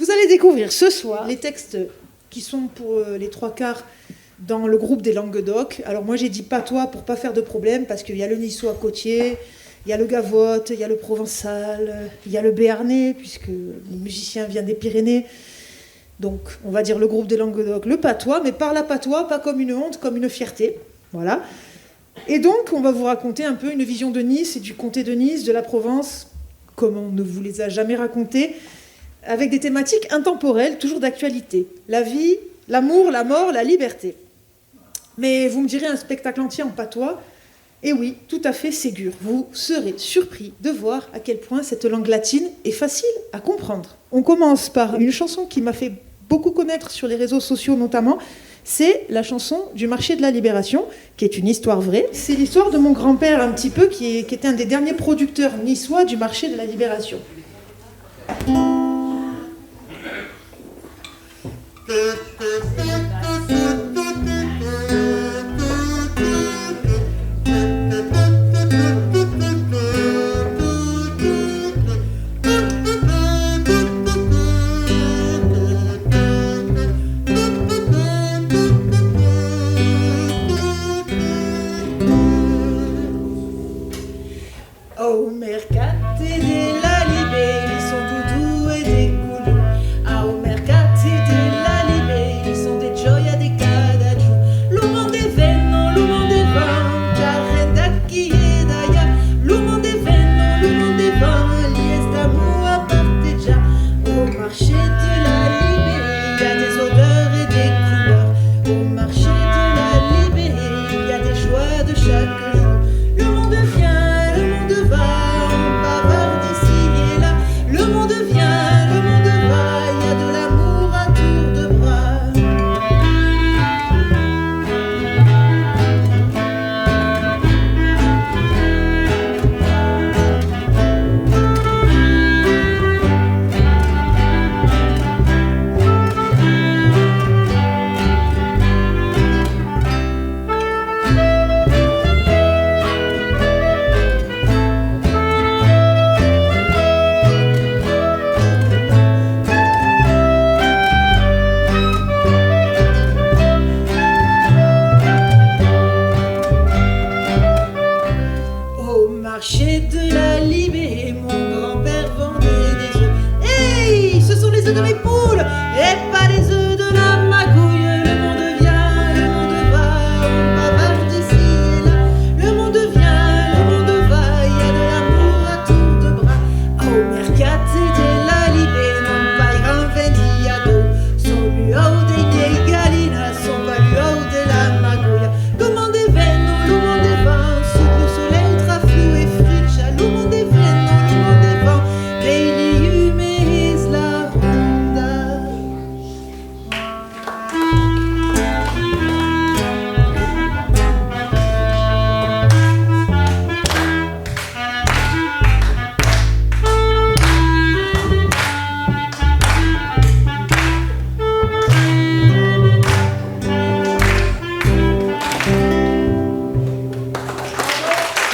Vous allez découvrir ce soir les textes qui sont pour les trois quarts dans le groupe des Languedoc. Alors moi j'ai dit patois pour pas faire de problème, parce qu'il y a le niçois côtier, il y a le gavotte, il y a le provençal, il y a le béarnais, puisque le musicien vient des Pyrénées. Donc on va dire le groupe des Languedoc, le patois, mais par la patois, pas comme une honte, comme une fierté. Voilà. Et donc on va vous raconter un peu une vision de Nice et du comté de Nice, de la Provence, comme on ne vous les a jamais racontées, avec des thématiques intemporelles, toujours d'actualité. La vie, l'amour, la mort, la liberté. Mais vous me direz un spectacle entier en patois. Et oui, tout à fait ségur. Vous serez surpris de voir à quel point cette langue latine est facile à comprendre. On commence par une chanson qui m'a fait beaucoup connaître sur les réseaux sociaux notamment. C'est la chanson du marché de la Libération, qui est une histoire vraie. C'est l'histoire de mon grand-père un petit peu, qui était un des derniers producteurs niçois du marché de la Libération. Au mercate de la Libé, ils sont doudous et des coulous. Au mercate de la Libé, ils sont des joyas, des cadajou. L'humo de veno, l'humo de vent, carrenda qui est d'ailleurs. L'humo de veno, l'humo de vent, lies d'amour à parteja. Au marché de la Libé, il y a des odeurs et des couleurs. Au marché de la Libé, il y a des joies de chaque jour. Le monde vient, le monde va, on bavarde ici et là. Le monde vient, le monde va, il y a de l'amour à tour de bras. Au marché de la Libé, mon grand-père vendait des œufs. Hey, ce sont les œufs de mes poules et pas les œufs de la magouille. Le monde vient, le monde va, on bavarde ici et là. Le monde vient, le monde va, il y a de l'amour à tour de bras. Au mercate de la Libé, mon père vendiado. Son luau de vieille galina, son baluau de la magouille. Le monde est veno, le monde est vent, sous le soleil traflou et friccia. Le monde est veno, le monde est vent, dei liumes la ronda.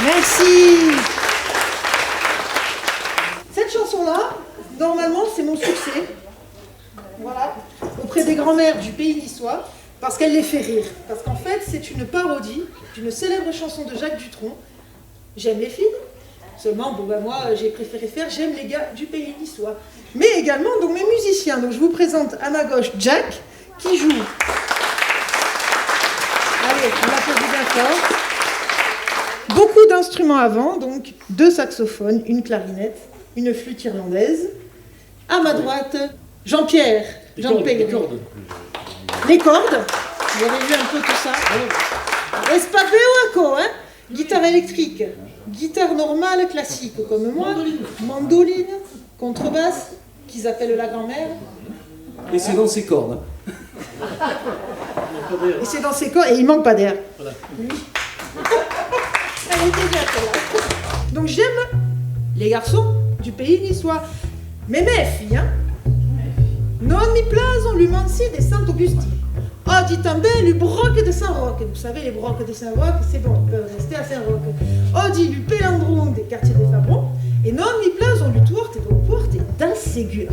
Merci. Cette chanson-là, normalement, c'est mon succès. Voilà, auprès des grands-mères du pays niçois, parce qu'elle les fait rire. Parce qu'en fait, c'est une parodie d'une célèbre chanson de Jacques Dutronc. J'aime les filles. Seulement, bon, ben moi, j'ai préféré faire J'aime les gars du pays niçois. Mais également, donc, mes musiciens. Donc, je vous présente à ma gauche Jack, qui joue. Allez, on l'applaudit bien fort. Beaucoup d'instruments avant, donc 2 saxophones, une clarinette, une flûte irlandaise. À ma droite, Jean-Pierre. Les cordes. Les cordes. Vous avez vu un peu tout ça. Espaveo, hein. Guitare électrique, guitare normale classique comme moi, mandoline, contrebasse, qu'ils appellent la grand-mère. Et c'est dans ces cordes. Et c'est dans ses cordes, et il manque pas d'air. Voilà. Elle était déjà là. Donc j'aime les garçons du pays niçois. Mais mes filles, hein, non mi place lui mansi de Saint-Augustin. Oh, dit també le broc de Saint-Roch. Vous savez, les brocs de Saint-Roch, c'est bon, on peut rester à Saint-Roch. Oh, dit le pélandron des quartiers des Fabrons. Et non mi place on lui tourte et donc porte dans Ségur.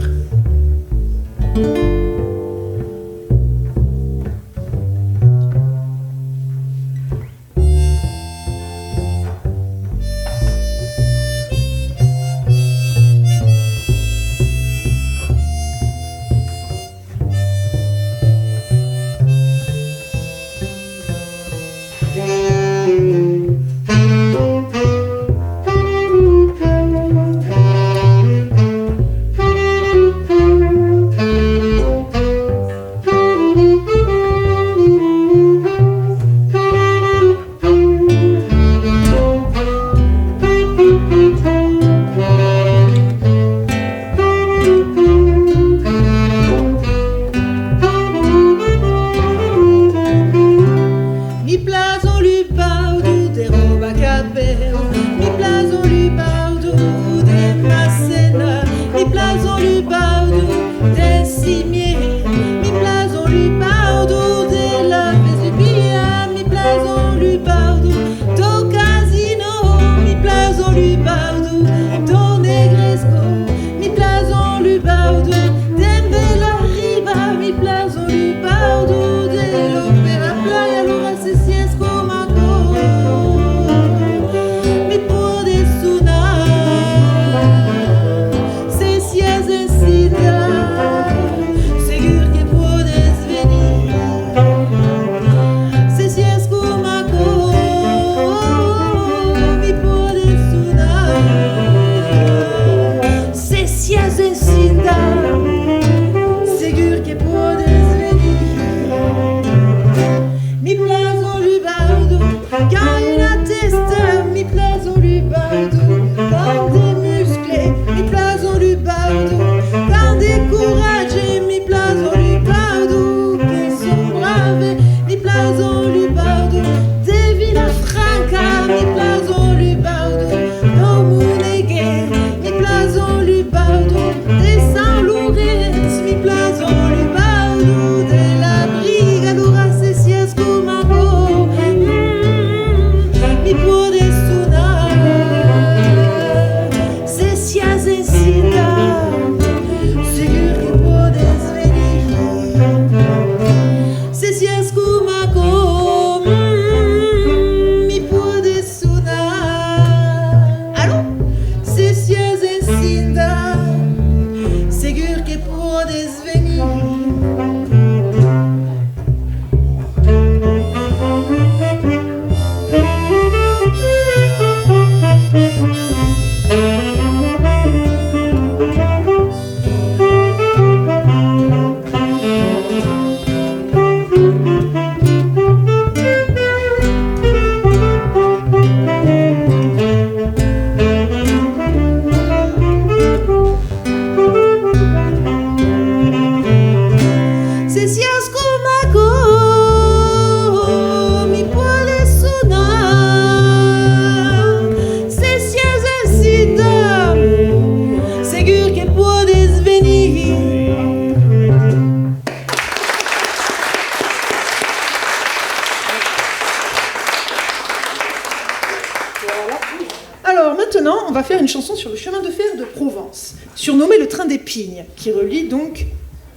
Alors maintenant, on va faire une chanson sur le chemin de fer de Provence, surnommé le train des Pignes, qui relie donc,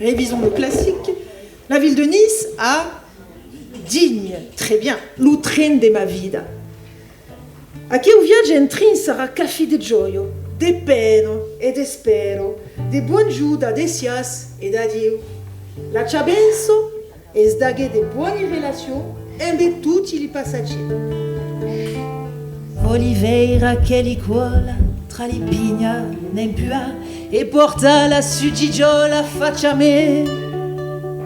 révisons le classique, la ville de Nice à Digne. Très bien, lo tren de ma vida. A che un viaggio in tren sarà café de gioio, de peno e de spero, de buon giuda, de sias e d'adieu. La ciabenso e sdaghe de buone relazioni e de tutti i passaggeri. Oliveira che li cuola tra li pigna nempua e porta la sugigiola faccia me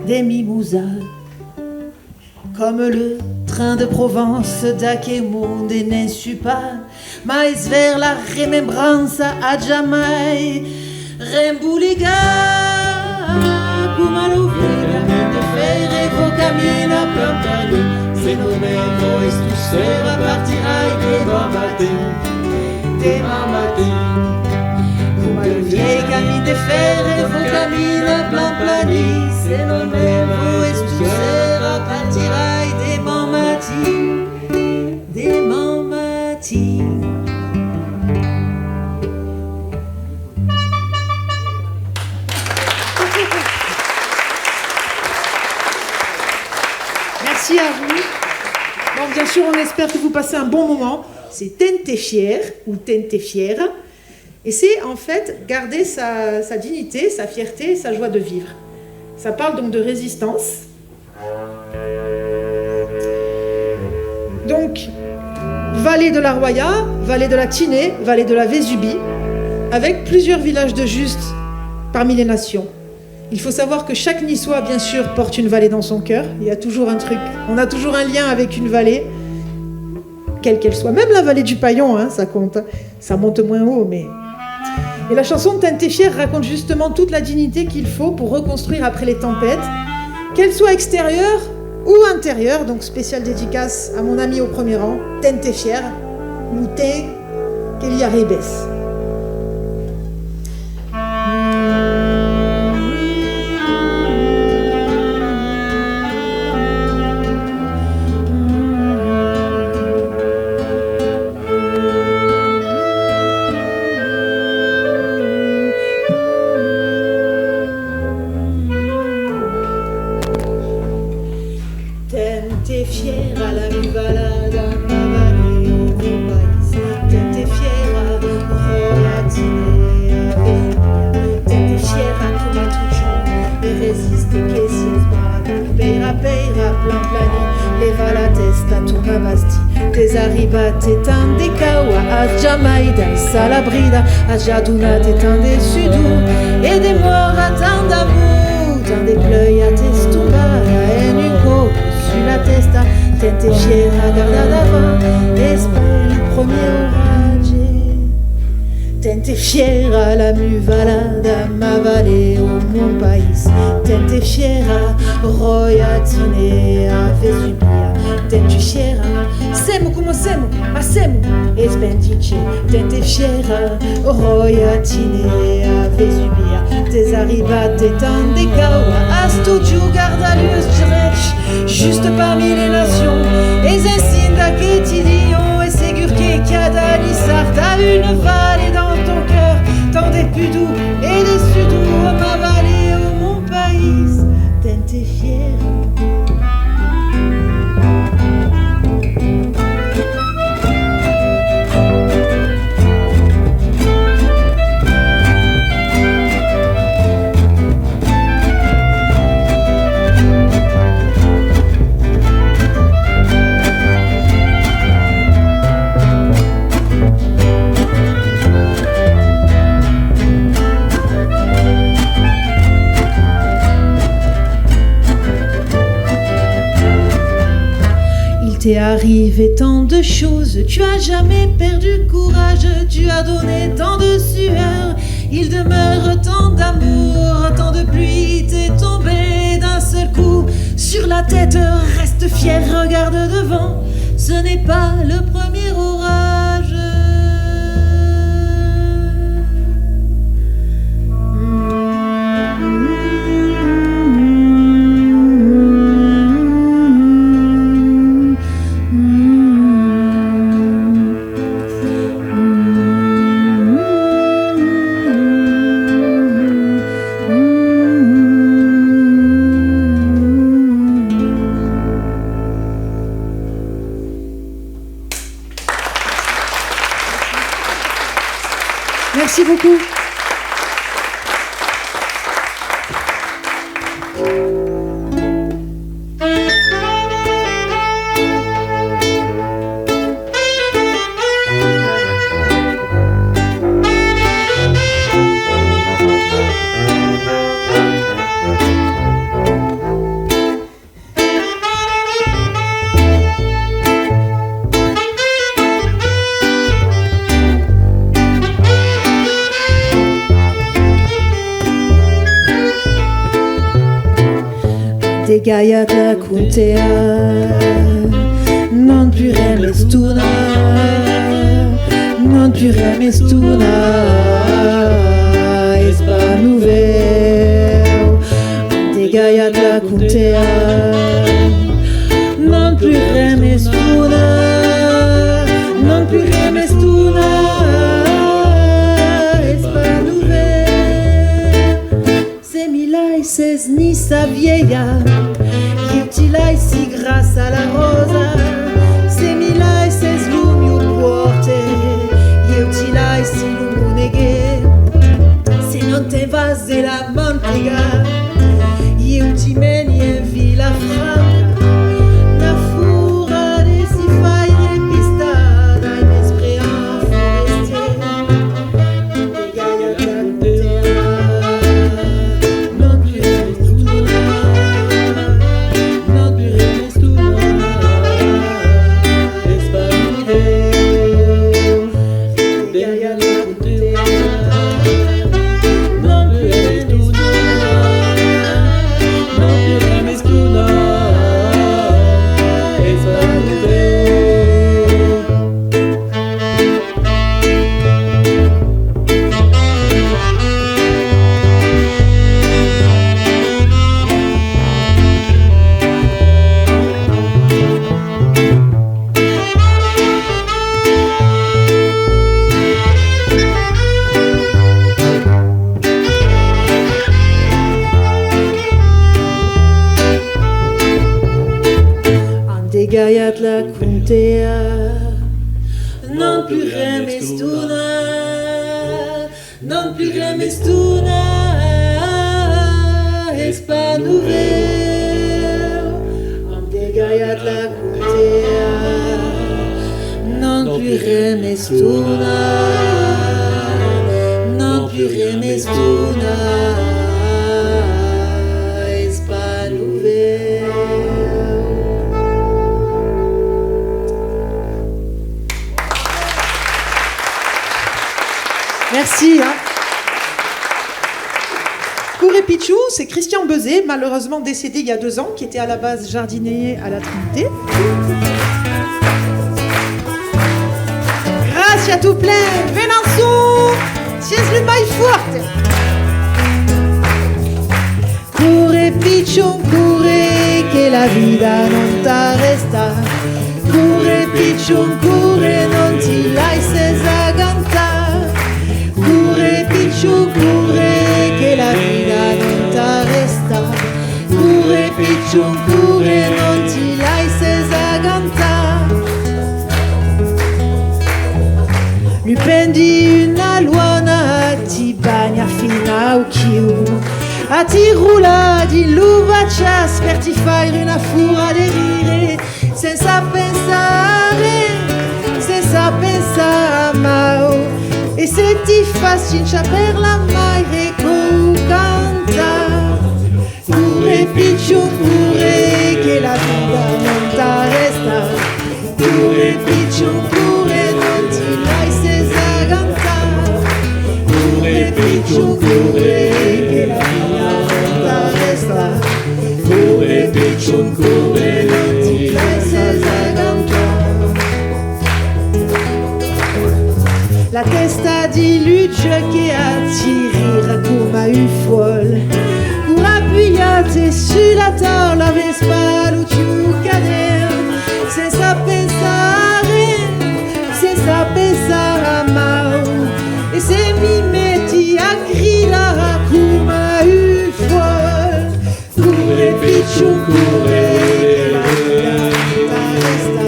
des mimosas. Comme le train de Provence da che monde ne su pas, mais vers la remembranza a jamais rembuliga come l'ovina de fere vo cammina plantani. Se non me vois tu sera partirai demain matin. Come le vieille cammine de fer vo cammina plan plani. Se non me vois tu sera partirai demain matin. Demain matin. Merci à vous. Bon, bien sûr, on espère que vous passez un bon moment. C'est Tente fier ou Tente fiera. Et c'est en fait garder sa dignité, sa fierté, sa joie de vivre. Ça parle donc de résistance. Donc, vallée de la Roya, vallée de la Tinée, vallée de la Vésubie, avec plusieurs villages de Juste parmi les nations. Il faut savoir que chaque Niçois, bien sûr, porte une vallée dans son cœur. Il y a toujours un truc. On a toujours un lien avec une vallée, quelle qu'elle soit. Même la vallée du Paillon, hein, ça compte. Ça monte moins haut, mais... Et la chanson de Tente fier raconte justement toute la dignité qu'il faut pour reconstruire après les tempêtes, qu'elles soient extérieures ou intérieures. Donc, spéciale dédicace à mon ami au premier rang, Tente fier, Louté, Kélia Ribes. Tetande kawa ajamaida salabrida ajaduna tetande sudou et des morts attendent d'amour dans des pleuils à testumba et nuko sur la testa tente fiera garda d'avant espère le premier orage tente fiera la muvalada ma vallée au mon pays tente fiera royatine a Vesubia tente fiera semo como semo a semo esbendice tente fiera royatine a Vesubia tes arrivate tande kawa astudiu gardalius drech juste parmi les nations et zinsinda quétilion et ségur qu'adali sarda une vallée dans ton cœur tant des plus doux et des sudous ma vallée au mon pays tente fiera. T'est arrivé tant de choses, tu as jamais perdu courage, tu as donné tant de sueur, il demeure tant d'amour, tant de pluie t'est tombé d'un seul coup sur la tête, reste fier, regarde devant, ce n'est pas le premier orage. Merci beaucoup. De Gaia da Cuntea non più remestuna non più remestuna espanuveu De Gaia da Cuntea non più remestuna non più remestuna espanuveu Semila e ses ni sa vieja tilai si grâce à la rosa, se milai se slumio porte, io tilai si lumuneghe, se non te vas de la mantiga, io ti meni in Villa Franca, na fura de si fai repistada in espréant forestier, de gaia cantea, non più restuna, non più restuna, espanide, de gaia cantea, non più restuna. Gaiat la contea, non più remestuna, non più remestuna, es pas nouvelle. Ande gaiat la contea, non più remestuna, non più remestuna, es pas nouvelle. Merci. Couré Pichou, c'est Christian Bezet, malheureusement décédé il y a 2 ans, qui était à la base jardinier à la Trinité. Grazie a tout plein, Venançon, sies le mai forte. Couré Pichou, couré, que la vida non t'arresta. Couré Pichou, couré, non ti laisses aganta. Courre Pichou, courre, che la vita non t'arresta. Courre Pichou, courre, non ti laisses aganta. Lui prendi una luona, ti bagna fino a chiu. A ti rula di l'uvaccias per ti fare una fura di rire. Senza pensare a Mao. E se ti fascina per la mai canta. Courre Pichou, courre, che la vita non t'arresta. Courre Pichou, courre, non ti laisses aganta. Courre Pichou, courre, che la vita non t'arresta. Courre Pichou, courre, non ti laisses aganta. La testa di luce che attira come un folle. Pour appuyate sulla tavola vespa lo più cadere. Senza pensare a Mao. E se mi metti a gridare come un folle. Courre Pichou, courre, che la vita resta.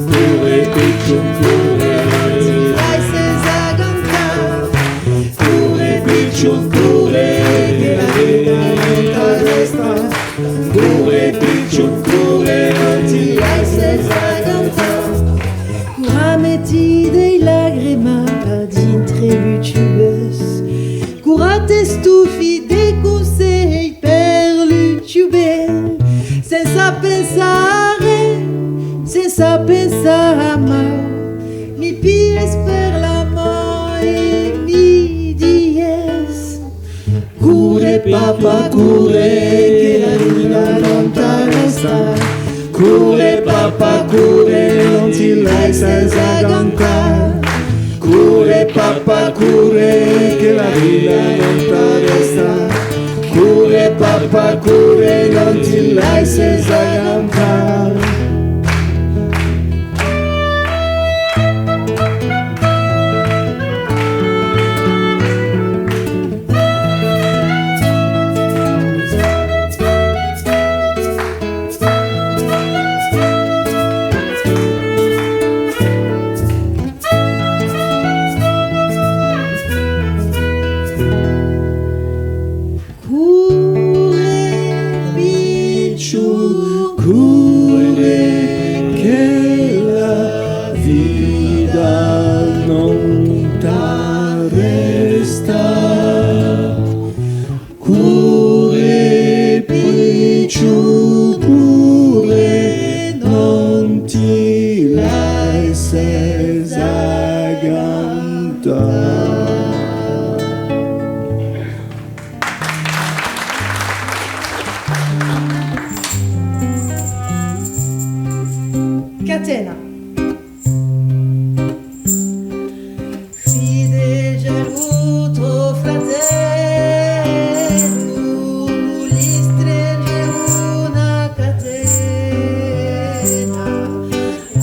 Courre Pichou, courre, non ti laisses aganta. Courre Pichou, courre, che la vita non t'arresta. Courre Pichou, courre, non ti laisses aganta. Courra metti dei lagrima dintre l'utubus. Courra te stufi dei consigli per l'utube. Senza pensare a Mao. Mi pies per la mano e mi dies. Courre papa, courre, che la vita non t'arresta. Courre papa, courre, non ti laisses aganta. Courre papa, courre, che la vita non t'arresta. Courre papa, courre, non ti laisses aganta. cure che la vita non t'arresta, cure più pure non ti lasses aganta. Catena. Fide geluto fratello, gli stringe una catena,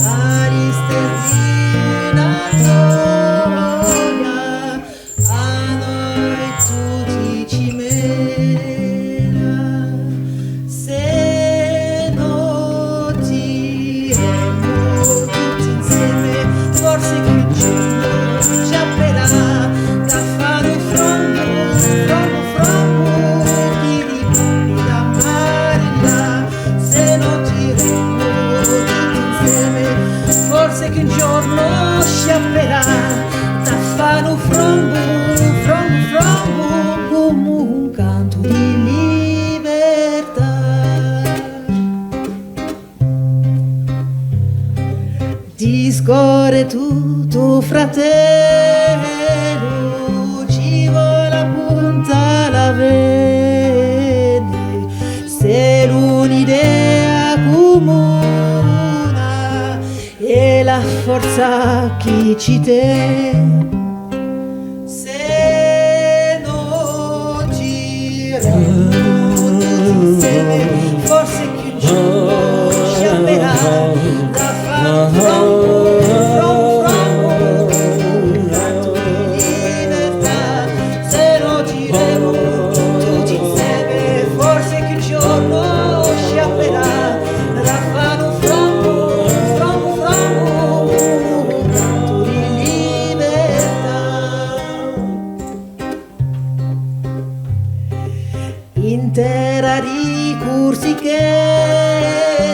Aristesina gioia, a noi tutti ci mena, se non diremo tutti insieme, forse che un giorno ci aprirà da fare un frombo, chi riponi da mare là, se non diremo tutti insieme, forse che un giorno ci aprirà da fare un frombo, come un canto di libertà. Discorre tutto fratello, ci vola punta la vede, se l'un'idea comuna e la forza che ci tiene, se non giremo tutti insieme, forse che un giorno ci aprirà da fare un canto di libertà, se non giremo tutti insieme, forse che un giorno ci aprirà da fare un canto di libertà. Intera di Corsica,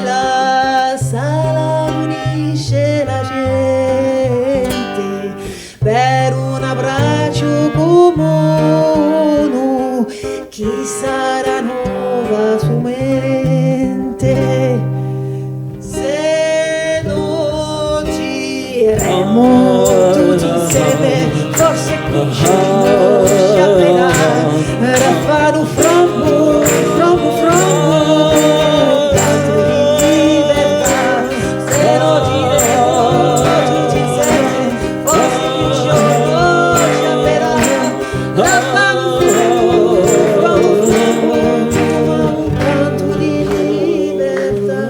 la sala unisce la gente per un abbraccio comune, chi sarà nuova su mente, se non giremo tutti insieme, forse qui ci aprirà da fare un canto di libertà, se non giremo tutti insieme, forse che un giorno ci aprirà da fare un canto di libertà.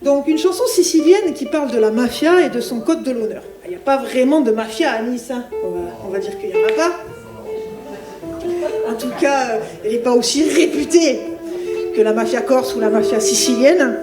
Donc une chanson sicilienne qui parle de la mafia et de son code de l'honneur. Il n'y a pas vraiment de mafia à Nice, hein. On va dire qu'il n'y en a pas. En tout cas, elle n'est pas aussi réputée que la mafia corse ou la mafia sicilienne.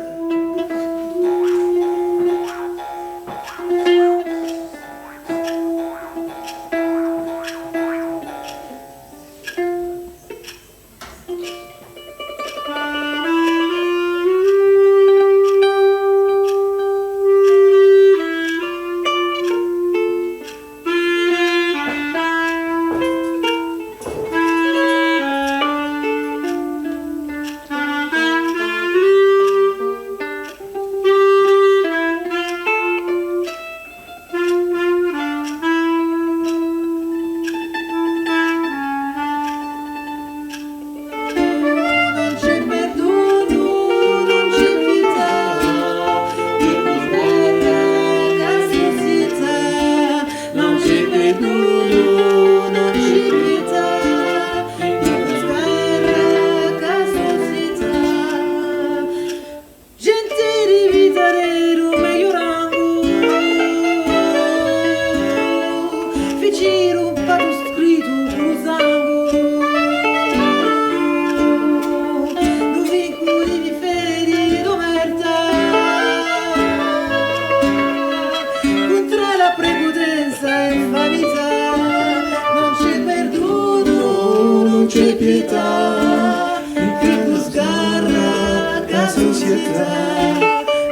Più sgarra la società,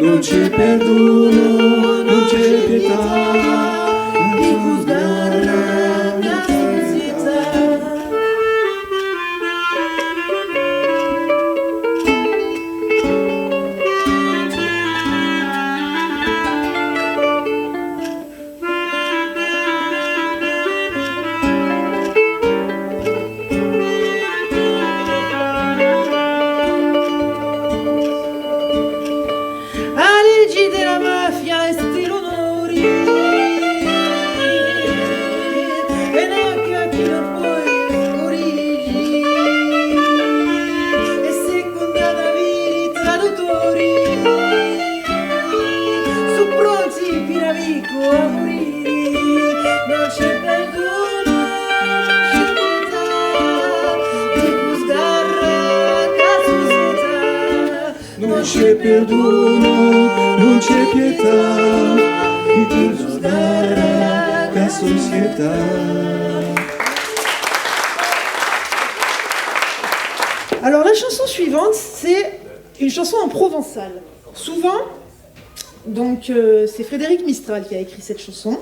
non c'è perdono, non c'è pietà. Più sgarra la società. Della mafia e stile onori e non capito poi origini e secondati traduttori su pronti piramico a morire non c'è perdono di buscarra la società Non c'è perdono, non c'è pietà, di giudicare la società. Alors la chanson suivante, c'est une chanson en provençal. Souvent, donc c'est Frédéric Mistral qui a écrit cette chanson.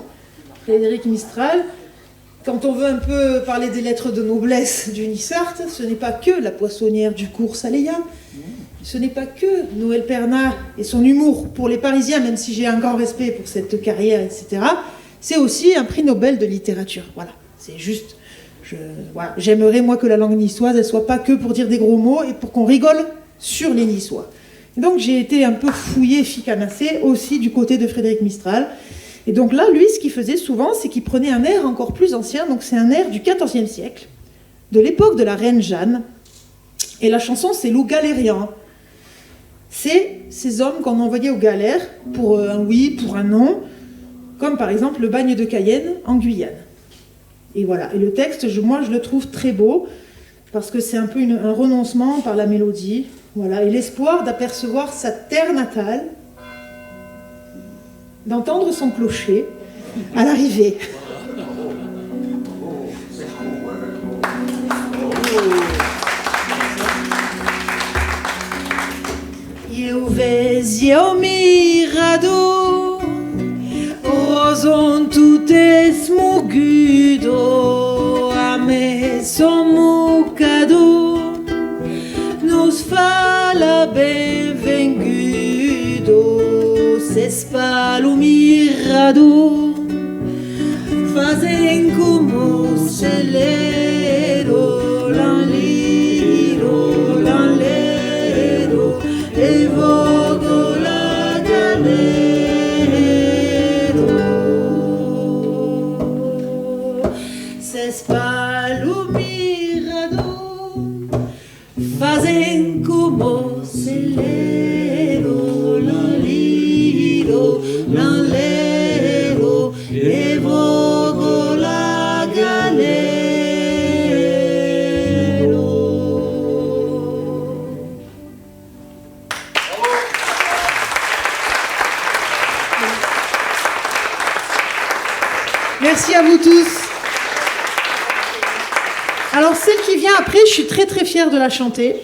Frédéric Mistral, quand on veut un peu parler des lettres de noblesse du Nissart, ce n'est pas que la poissonnière du cours Saléa, ce n'est pas que Noël Pernat et son humour pour les Parisiens, même si j'ai un grand respect pour cette carrière, etc. C'est aussi un prix Nobel de littérature. Voilà, c'est juste... Voilà. J'aimerais, moi, que la langue niçoise, elle soit pas que pour dire des gros mots et pour qu'on rigole sur les Niçois. Et donc j'ai été un peu fouillée, ficanassée aussi du côté de Frédéric Mistral. Et donc là, lui, ce qu'il faisait souvent, c'est qu'il prenait un air encore plus ancien, donc c'est un air du XIVe siècle, de l'époque de la reine Jeanne. Et la chanson, c'est Loup galérien. C'est ces hommes qu'on envoyait aux galères pour un oui, pour un non, comme par exemple le bagne de Cayenne en Guyane. Et voilà. Et le texte, moi, je le trouve très beau, parce que c'est un peu un renoncement par la mélodie. Voilà. Et l'espoir d'apercevoir sa terre natale, d'entendre son clocher à l'arrivée. Eu vezi au mirado, roson tout esmugudo, a me son mucado, nos fala benvengudo, s'espalo mirado, fazem como celero, l'anliro, l'anlero, e vogo la galero. S'espalo mirado, fazem como celero, l'anliro, l'anlero, e vogo la galero. Merci à vous tous. Alors celle qui vient après, je suis très très fière de la chanter.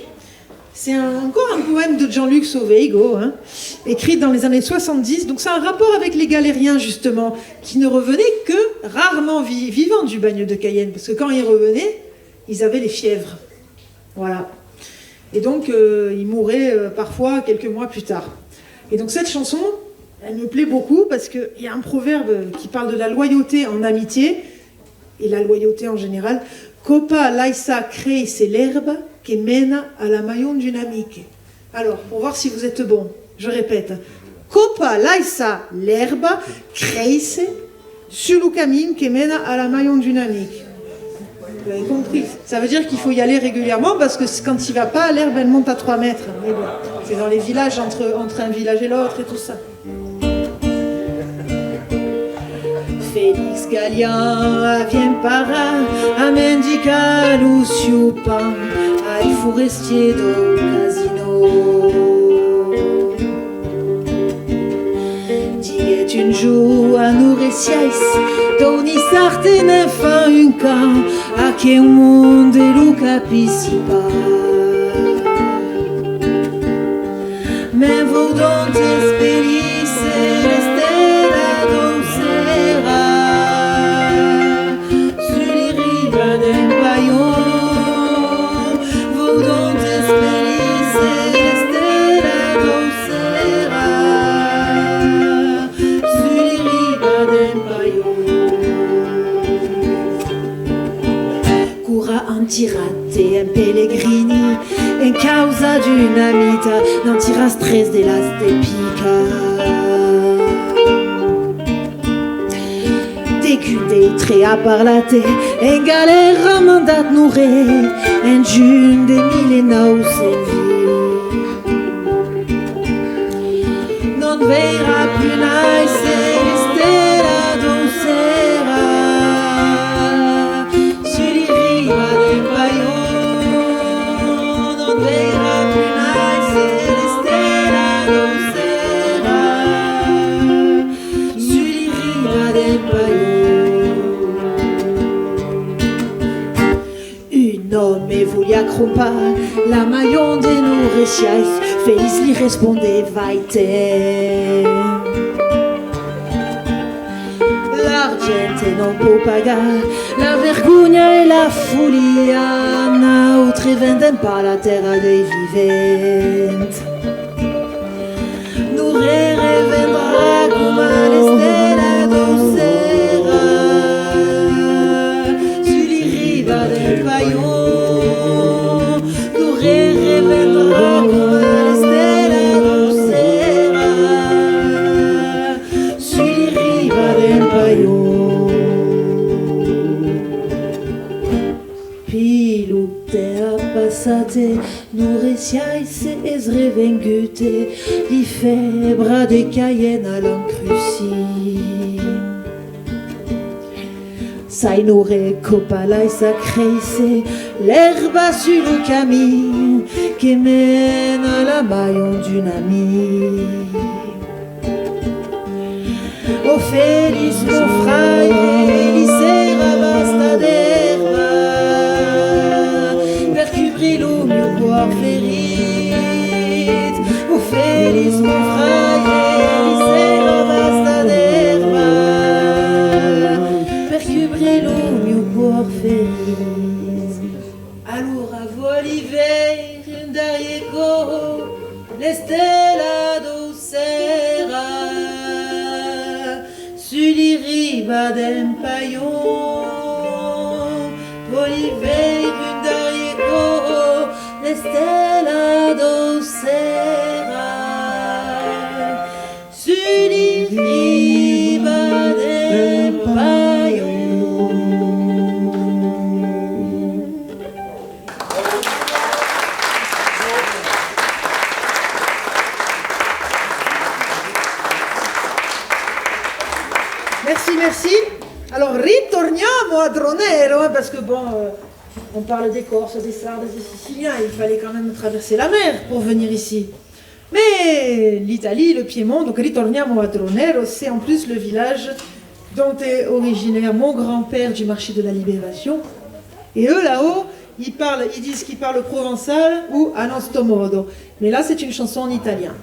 C'est encore un poème de Jean-Luc Sauveigo, écrit dans les années 70. Donc c'est un rapport avec les galériens justement, qui ne revenaient que rarement vivants du bagne de Cayenne. Parce que quand ils revenaient, ils avaient les fièvres. Voilà. Et donc ils mouraient parfois quelques mois plus tard. Et donc cette chanson, elle me plaît beaucoup parce qu'il y a un proverbe qui parle de la loyauté en amitié, et la loyauté en général. Copa laissa creisse l'herbe qui mène à la maillon d'une amique. Alors, pour voir si vous êtes bon, je répète. Copa laissa l'herbe creisse sur le camin qui mène à la maillon d'une amique. Vous avez compris. Ça veut dire qu'il faut y aller régulièrement parce que quand il ne va pas, l'herbe elle monte à 3 mètres. Mais bon, c'est dans les villages, entre un village et l'autre et tout ça. Félix Gallian vient par a mendicar Lucio Pan ai forestier do casino. Diet une jour à Nouressiais, Tony Sartene fin un camp, a che un mondo lo capissi pas. Mais vous dans tes spélices restez là docera sur les rives d'un paillon. Vous dans tes spélices restez là docera sur les rives d'un paillon. Cura antirate un pellegrini in causa di una vita non tira stress della stepica. Décudé, très à parlate, en galère à mandat nourri, en june de millénaires où c'est vie. Non verra plus nice, rester la docera, sur les rives des paillons. Non verra plus nice, rester la docera, sur les rives des paillons. Un homme volia crompa, la maillon de nos reciais, feliz li responde vaite. L'argente non può pagare, la vergogna e la follia, notre vendem pas la terra dei viventi. Nous revendra come l'estella docera, sur les rives del paillon. Nous revendra come l'estella docera, sur les rives del paillon. Pilute a passate, nous reciais es revengute, li febra de Cayenne à l'encruci. Sai nous recopala e sacreise, l'herbe sur le camin qui mène à la maillon d'une amie. O feliz mon frère, li sera basta d'erba, per cubrir lo mio cuor ferit. O feliz mon frère, li sera basta d'erba, per cubrir lo mio cuor ferit. Allora voliver derrière go, l'estella docera, sur les rives del paillon. Voliver derrière go, l'estella docera, sur les rives del paillon. Merci. Alors, ritorniamo a Dronero, parce que bon, on parle des Corses, des Sardes, des Siciliens, il fallait quand même traverser la mer pour venir ici. Mais l'Italie, le Piémont, donc ritorniamo a Dronero, c'est en plus le village dont est originaire mon grand-père du marché de la Libération. Et eux, là-haut, ils disent qu'ils parlent provençal ou a nostro modo. Mais là, c'est une chanson en italien.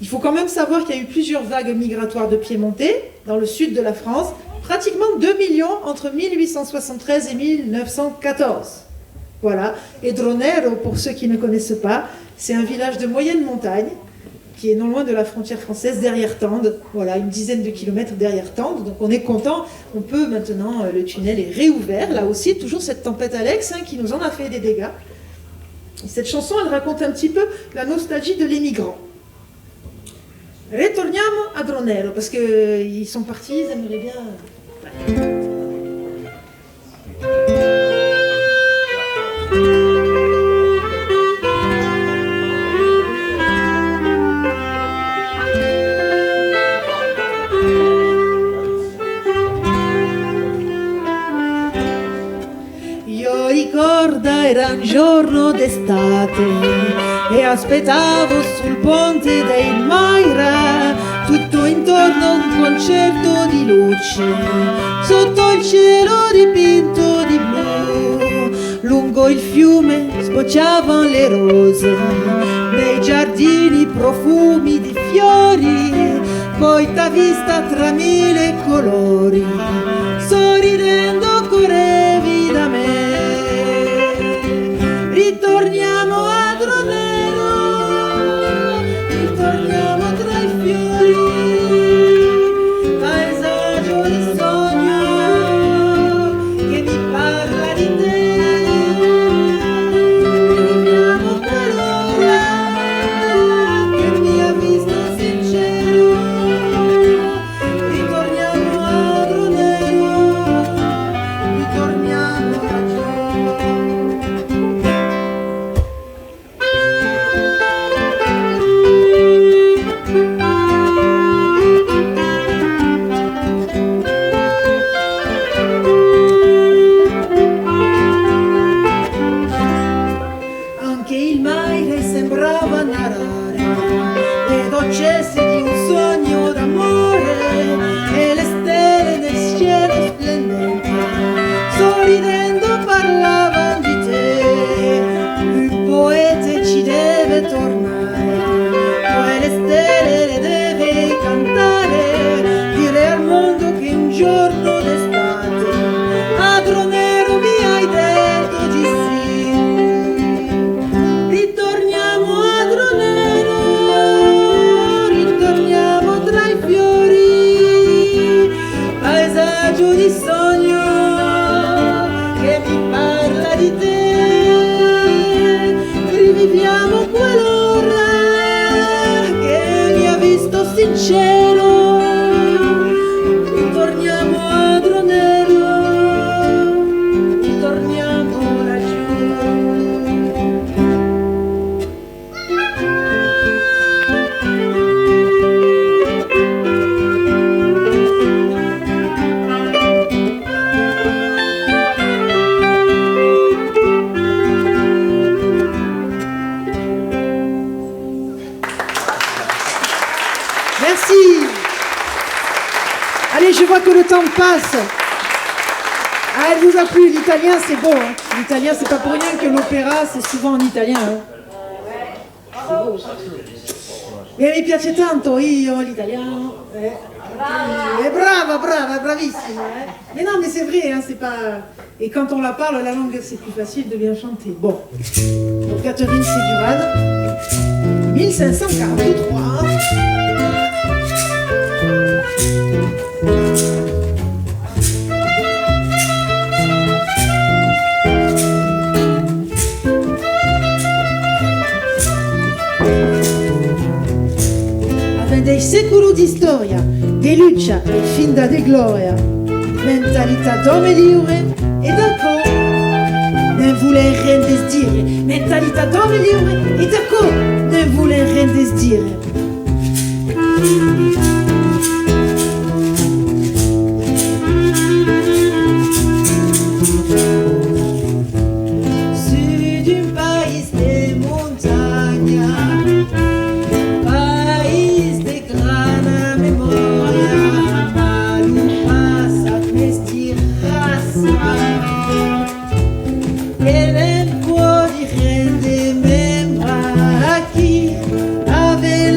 Il faut quand même savoir qu'il y a eu plusieurs vagues migratoires de Piémontais dans le sud de la France, pratiquement 2 millions entre 1873 et 1914. Voilà. Et Dronero, pour ceux qui ne connaissent pas, c'est un village de moyenne montagne qui est non loin de la frontière française, derrière Tende. Voilà, une dizaine de kilomètres derrière Tende. Donc on est content. On peut maintenant, le tunnel est réouvert. Là aussi, toujours cette tempête Alex qui nous en a fait des dégâts. Et cette chanson, elle raconte un petit peu la nostalgie de l'émigrant. Ritorniamo a Dronero, parce qu'ils sont partis, ils aimeraient bien... Io ricordo era un giorno d'estate e aspettavo sul ponte del Moira tutto intorno un concerto di luce, sotto il cielo dipinto di blu, lungo il fiume sbocciavano le rose, nei giardini profumi di fiori, poi t'ha vista tra mille colori, sorridendo correvi da me. Ritorniamo a Dronero, ritorniamo tra i fiori, paesaggio di sogno che mi parla di te. Ritorniamo quell'ora che mi ha visto sincero, ritorniamo a Dronero, ritorniamo a anche il mare sembrava narrare le dolcezze di un sogno d'amore e le stelle del cielo splendente sorridendo parlavano di te. Un poeta ci deve tornare, quelle stelle le deve cantare, dire al mondo che un giorno d'estate a Dronero mi hai detto di sì. Ritorniamo a Dronero, ritorniamo tra i fiori, paesaggio di sogno che mi parla di te. Riviviamo quell'ora che mi ha visto sincero, ritorniamo a Dronero, ritorniamo laggiù. Merci. Allez, je vois que le temps passe. Ah, elle vous a plu, l'italien c'est beau. Hein. L'italien, c'est pas pour rien que l'opéra c'est souvent en italien. Hein. Mi piace tanto io l'italiano. Brava, brava, bravissima. Mais non, mais c'est vrai, hein, c'est pas. Et quand on la parle, la langue c'est plus facile de bien chanter. Bon. Donc Catherine Sédurade, 1543. Dei secoli di storia, di luce e finta di gloria, mentalità d'uomo libre e d'accordo, ne vuole rien dire, mentalità d'uomo libre e d'accordo, ne vuole rien dire. Sud d'un pays de montagne, e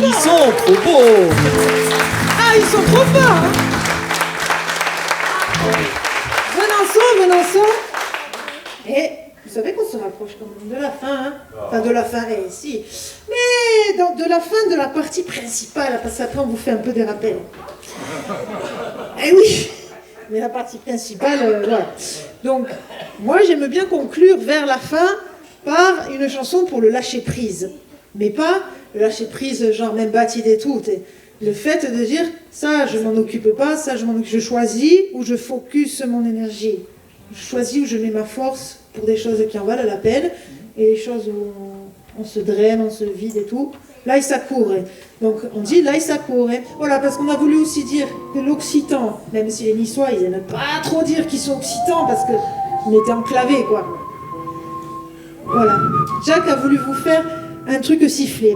Ils sont trop beaux. Ah, ils sont trop forts, hein. Venançon. Et vous savez qu'on se rapproche quand même de la fin, hein. Enfin, de la fin, si. Mais de la fin de la partie principale, parce qu'après on vous fait un peu des rappels. Eh oui. Mais la partie principale, voilà. Donc, moi, j'aime bien conclure vers la fin par une chanson pour le lâcher-prise. Mais pas le lâcher-prise, genre même bâti et tout. Le fait de dire, ça, je m'en occupe pas, ça, je choisis où je focus mon énergie. Je choisis où je mets ma force pour des choses qui en valent la peine, et les choses où on se draine, on se vide et tout. L'Aïsakour. Donc on dit l'Aïsakour. Voilà, parce qu'on a voulu aussi dire que l'occitan, même si les Niçois, ils n'aiment pas trop dire qu'ils sont occitans, parce qu'on était enclavés, quoi. Voilà. Jacques a voulu vous faire un truc sifflé.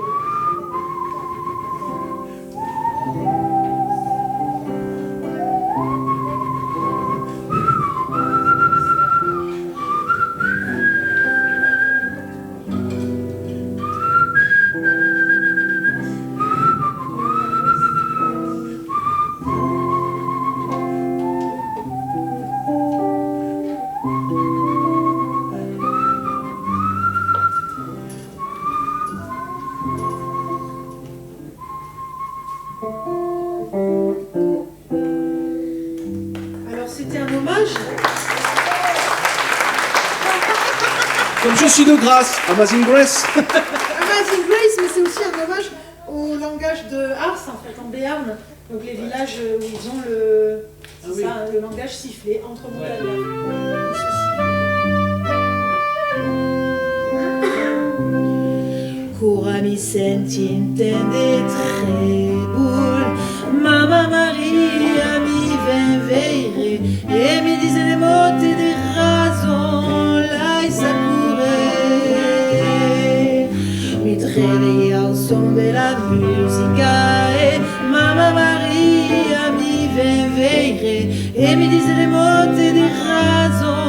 Comme je suis de Grasse, Amazing Grace. Amazing Grace, mais c'est aussi un hommage au langage de Ars, en fait, en Béarn. Donc les villages où ils ont le langage sifflé entre mots Cura mi senti intende trebul, Mamma Maria mi ven veire, et mi disait les mots de raison, mi réveillais au son de la musica et Mamma Maria mi veille et mi disait les mots de raison,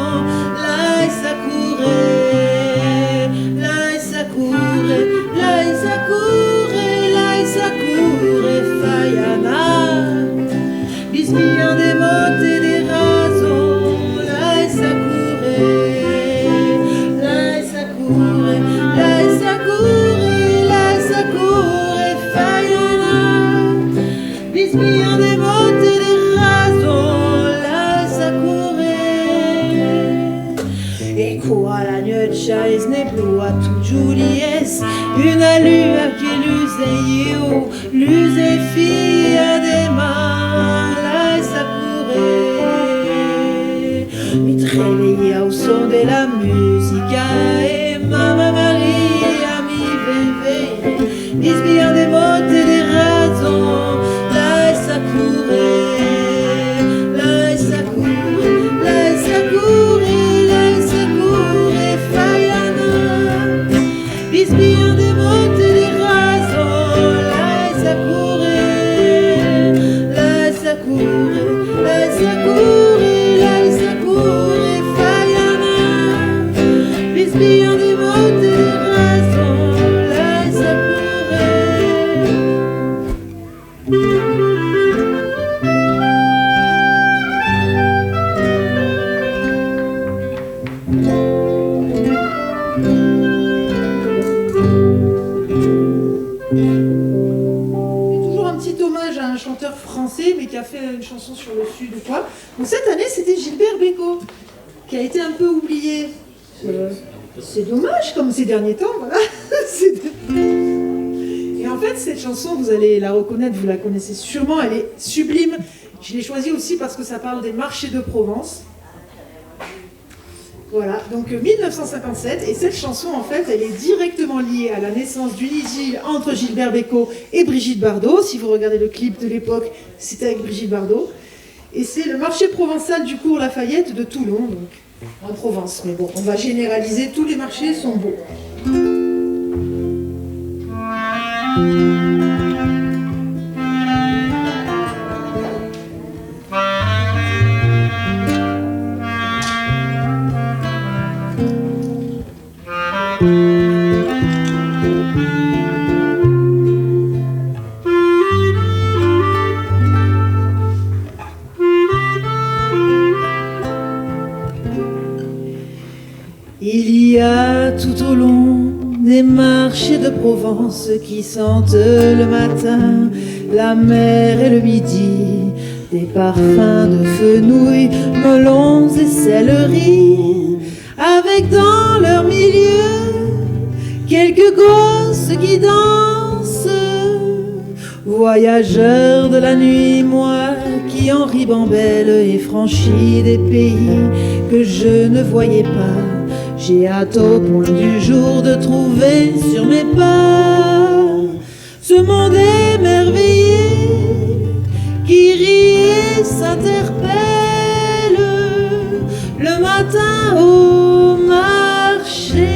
l'Aïsakour, Fayana, bisbillant des mots de raison, l'Aïsakour, bisbillant des mots de raison, l'Aïsakour. Et quoi la nuit ne bloa tout Julies, une allure qui l'use fille des mains, l'Aïsakour. Mi réveillait au son de la musique et Mamma Maria mi veille, bisbillant des mots de raison, l'Aïsakour, Fayana, bisbillant des mots de raison, l'Aïsakour, Fayana, bisbillant des mots de raison, l'Aïsakour. Toujours un petit hommage à un chanteur français, mais qui a fait une chanson sur le sud ou quoi. Donc cette année, c'était Gilbert Bécaud, qui a été un peu oublié. C'est dommage, comme ces derniers temps, voilà. Et en fait, cette chanson, vous allez la reconnaître, vous la connaissez sûrement, elle est sublime. Je l'ai choisie aussi parce que ça parle des marchés de Provence. Voilà, donc 1957, et cette chanson, en fait, elle est directement liée à la naissance d'une idylle entre Gilbert Bécaud et Brigitte Bardot. Si vous regardez le clip de l'époque, c'était avec Brigitte Bardot. Et c'est le marché provençal du cours Lafayette de Toulon, donc en Provence. Mais bon, on va généraliser, tous les marchés sont beaux. Provence qui sentent le matin la mer et le midi, des parfums de fenouil, melons et céleri, avec dans leur milieu quelques gosses qui dansent. Voyageurs de la nuit, moi qui en ribambelle ai franchi des pays que je ne voyais pas, j'ai hâte au point du jour de trouver sur mes pas ce monde émerveillé qui rit et s'interpelle le matin au marché.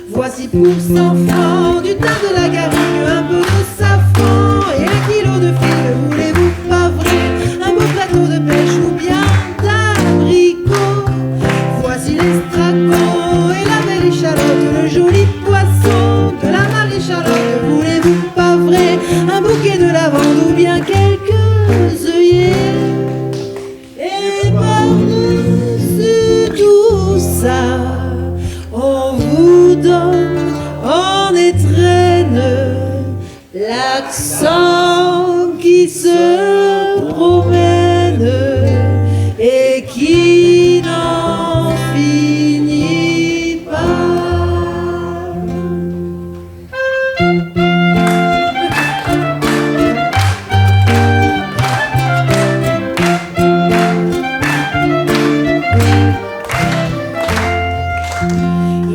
Voici pour 100 francs du thym de la garrigue, un peu de safran et 1 kilo de figue. Voulez-vous pas vrai un beau plateau de pêche ou bien d'abricots? Voici l'estragon et la belle échalote, le joli poisson de la Marie-Charlotte. Voulez-vous pas vrai un bouquet de lavande ou bien quelques œillets? Et par-dessus tout ça, on vous donne en étrenne l'accent qui se promène et qui n'en finit pas.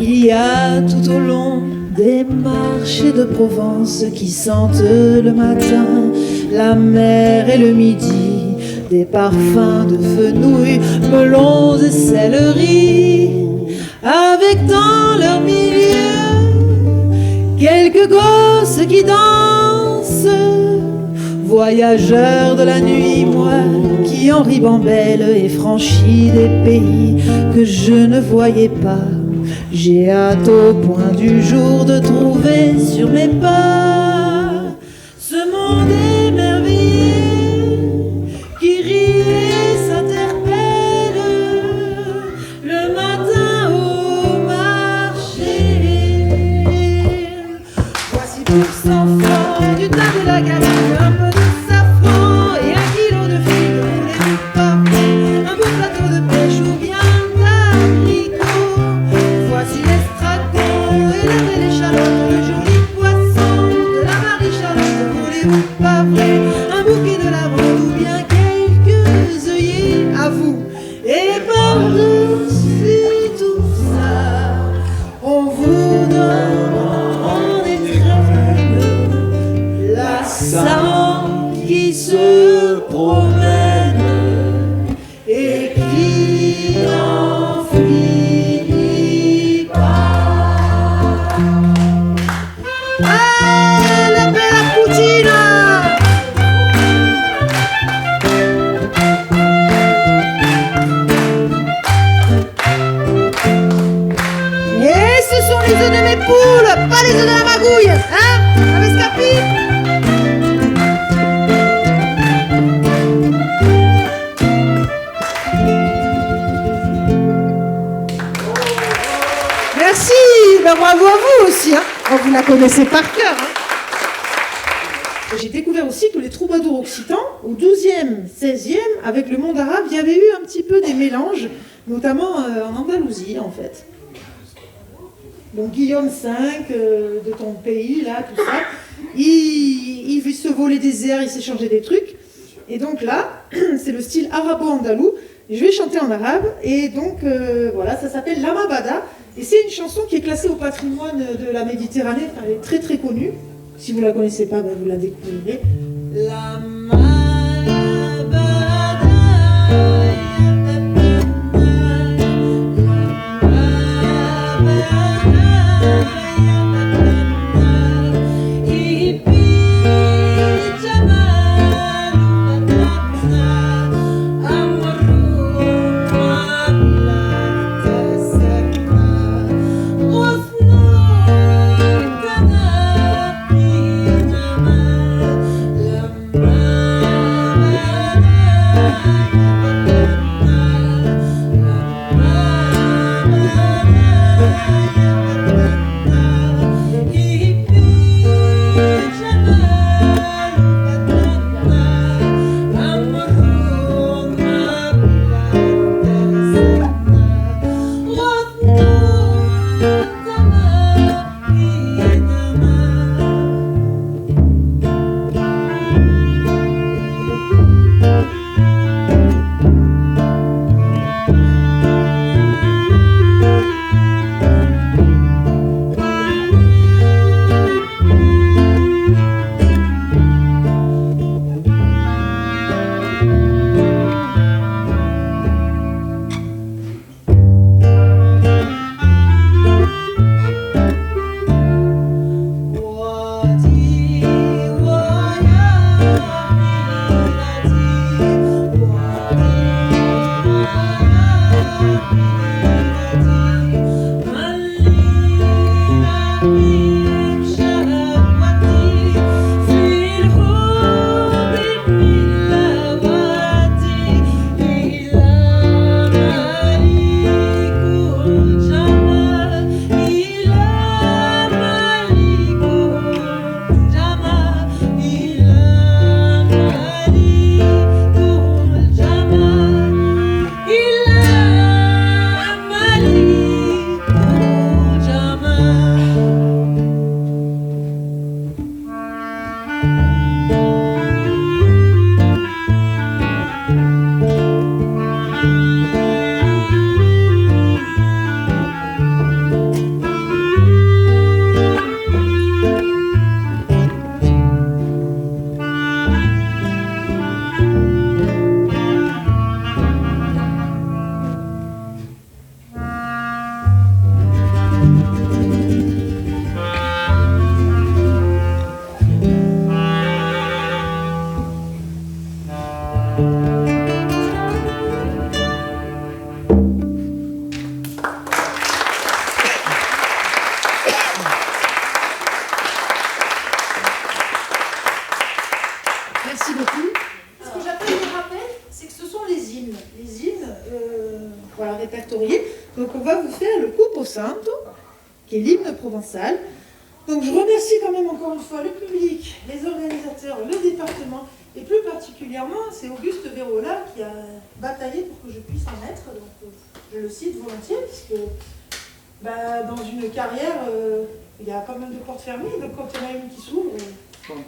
Il y a tout au long des marchés de Provence qui sentent le matin la mer et le midi, des parfums de fenouil, melons et céleri, avec dans leur milieu quelques gosses qui dansent. Voyageurs de la nuit, moi qui en ribambelle ai franchi des pays que je ne voyais pas, j'ai hâte au point du jour de trouver sur mes pas ce monde émerveillé qui rit et s'interpelle le matin au marché. Voici pour 100 francs du thym de la garrigue, un peu de safran et 1 kilo de figue. Voulez-vous pas un beau plateau de pêche ou bien d'abricots? Voici l'estragon et la belle échalote, le joli poisson de la Marie-Charlotte. Voulez-vous pas vrai un bouquet de lavande ou bien quelques œillets? À vous. Et par-dessus tout ça, on vous donne en étrenne l'accent qui se promène et qui n'en finit pas. Ah, la bella cucina! Et ce sont les œufs de mes poules, pas les œufs de la magouille, hein? Avez capito? Merci, ben bravo à vous aussi, hein. Oh, vous la connaissez par cœur, hein. J'ai découvert aussi que les troubadours occitans, au XIIe, XVIe, avec le monde arabe, il y avait eu un petit peu des mélanges, notamment en Andalousie, en fait. Donc Guillaume V, de ton pays, là, tout ça, il se volait des airs, il s'échangeait des trucs. Et donc là, c'est le style arabo-andalou. Je vais chanter en arabe, et donc voilà, ça s'appelle Lamabada. Et c'est une chanson qui est classée au patrimoine de la Méditerranée, enfin, elle est très très connue. Si vous ne la connaissez pas, ben, vous la découvrirez. Donc on va vous faire le Cupo Santo, qui est l'hymne provençal. Donc je remercie quand même encore une fois le public, les organisateurs, le département, et plus particulièrement, c'est Auguste Vérola qui a bataillé pour que je puisse en être. Donc je le cite volontiers, puisque dans une carrière, il y a pas mal de portes fermées, donc quand il y en a une qui s'ouvre,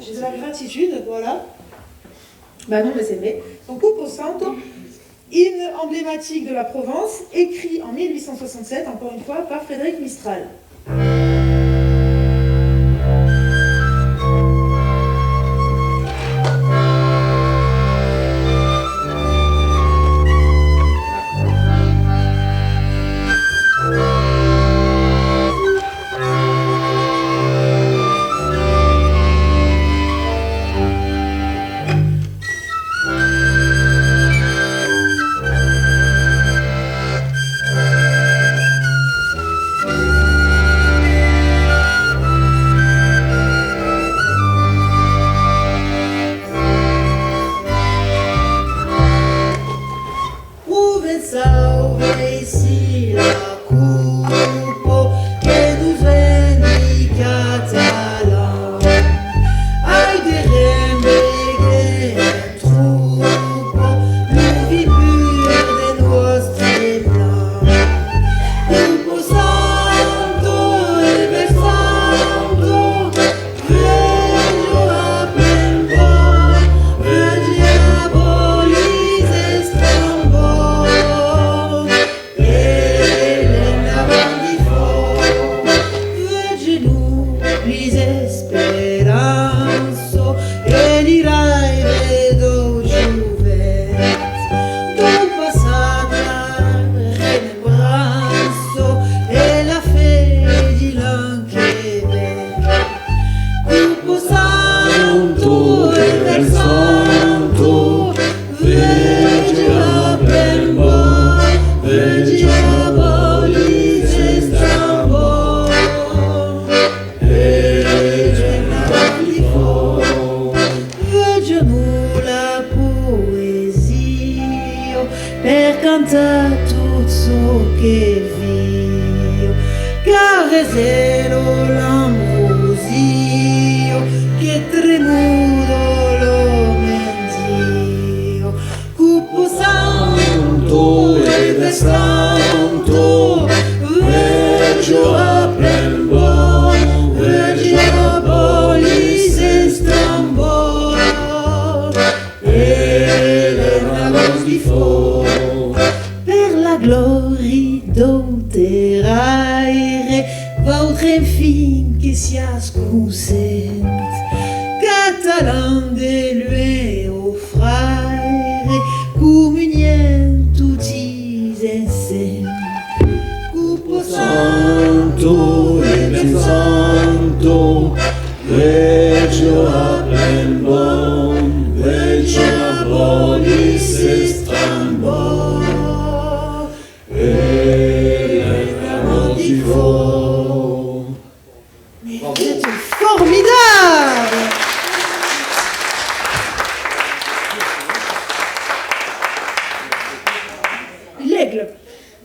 j'ai de la gratitude, voilà. Non, mais c'est vrai. Donc Cupo Santo, hymne emblématique de la Provence, écrit en 1867, encore une fois, par Frédéric Mistral.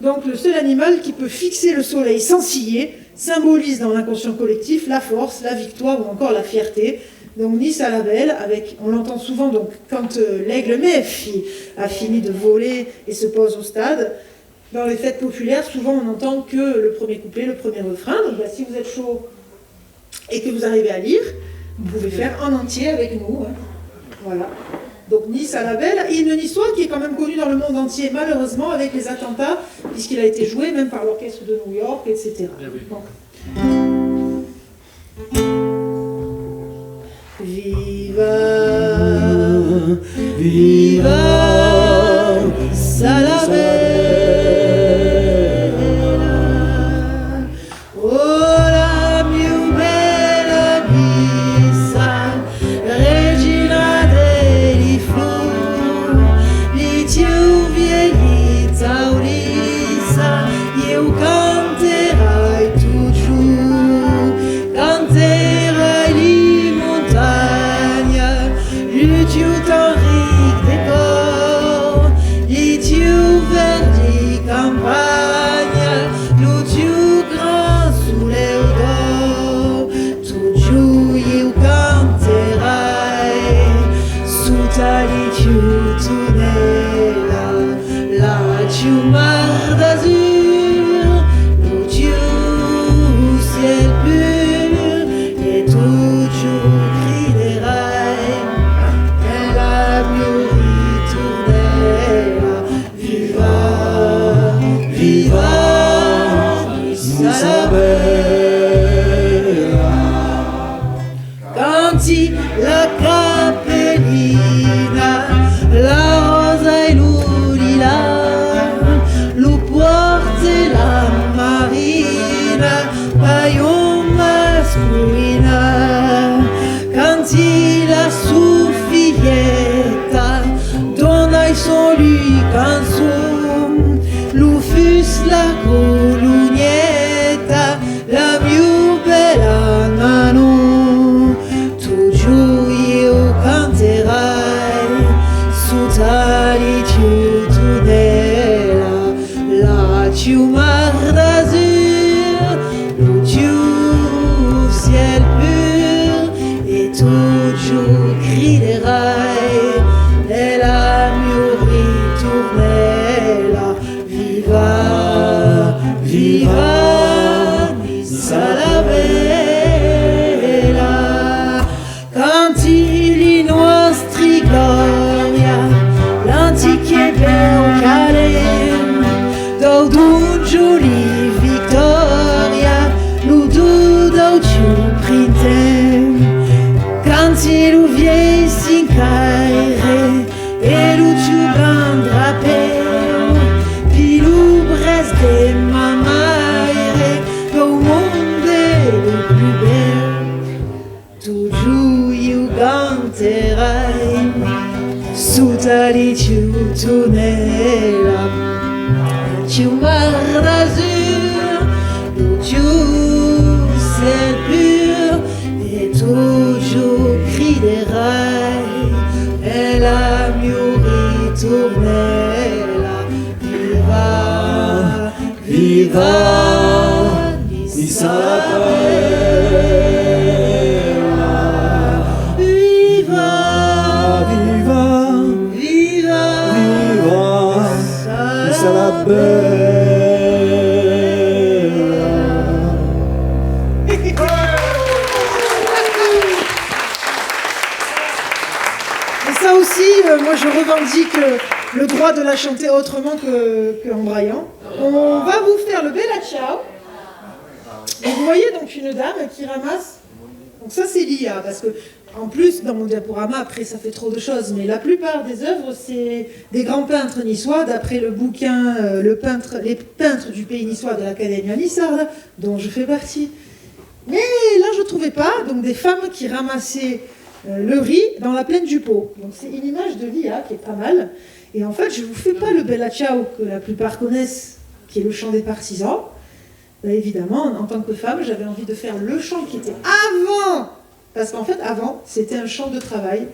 Donc le seul animal qui peut fixer le soleil sans ciller symbolise dans l'inconscient collectif la force, la victoire ou encore la fierté. Donc Nice à la belle, on l'entend souvent donc, quand l'aigle mef a fini de voler et se pose au stade. Dans les fêtes populaires, souvent on n'entend que le premier couplet, le premier refrain. Donc si vous êtes chaud et que vous arrivez à lire, vous pouvez faire en entier avec nous. Hein. Voilà. Donc Nice à la belle, hymne niçois qui est quand même connu dans le monde entier, malheureusement, avec les attentats, puisqu'il a été joué même par l'orchestre de New York, etc. Bon. Viva, viva, Salavera, oh la più bella missa, regina dei flu, più vieillita Ulissa, io canterai tu giù, canterai li montagna, le Dieu t'enrique des corps. canti la cappellina, la rosa e l'ulila, lo porte la marina, paillon masculina, canti la suffietta, donna i soli canzon, l'ufus la colugnetta, la più bella nano, tu giù io canterai, su tali giù tunella, la giù mar d'azur, lo giù ciel pur, et tu giù crierai, e la mia ritornella, viva, viva, sarà bella, canti i nostri gloria, l'antiche bel calem, d'un giuli victoria, l'udu d'auciu printem, canti lu viei s'incaire, e l'uciu ban drapeu, pi lu brest de mamaire, au monde le plus bel, toujours you canterai, su tali ciu tunella, ciu mar d'azur, lo ciu ciel pur, et toujours crierai, e la mia ritornella, viva, viva, Isabella, viva, viva, viva, viva, Isabella. Et ça aussi, moi je revendique le droit de la chanter autrement qu'en braillant. On va vous faire le Bella Ciao. Et vous voyez donc une dame qui ramasse. Donc ça c'est l'IA, parce que en plus dans mon diaporama, après ça fait trop de choses, mais la plupart des œuvres c'est des grands peintres niçois, d'après le bouquin les peintres du pays niçois de l'Académie Nissarde, dont je fais partie. Mais là je trouvais pas, donc des femmes qui ramassaient le riz dans la plaine du Pô. Donc c'est une image de l'IA qui est pas mal. Et en fait je vous fais pas le Bella Ciao que la plupart connaissent, qui est le chant des partisans. Là, évidemment, en tant que femme, j'avais envie de faire le chant qui était avant. Parce qu'en fait, avant, c'était un chant de travail.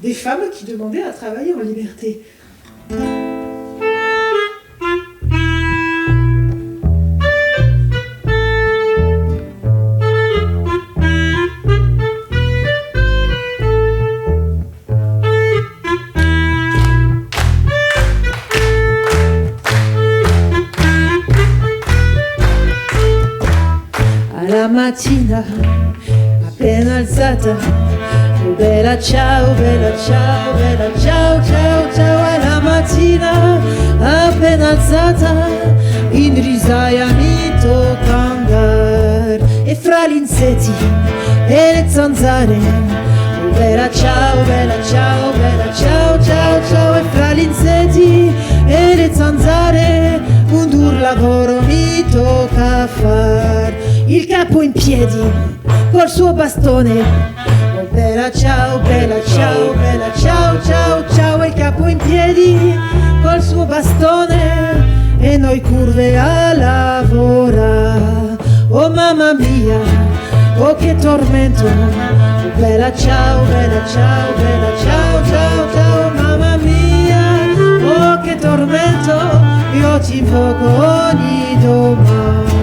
Des femmes qui demandaient à travailler en liberté. Alla mattina, appena alzata, oh bella ciao, bella ciao, bella ciao, ciao, ciao. Alla mattina, appena alzata, in risaia mi tocca andare, e fra gli insetti e le zanzare, oh bella ciao, bella ciao, bella ciao, ciao, ciao. E fra gli insetti e le zanzare, un dur lavoro mi tocca far, il capo in piedi col suo bastone, oh bella ciao, bella ciao, bella ciao, ciao, ciao. Il capo in piedi col suo bastone, e noi curve a lavorare. Oh mamma mia, oh che tormento, oh bella ciao, bella ciao, bella ciao, ciao, ciao. Mamma mia, oh che tormento, io ti invoco ogni domani.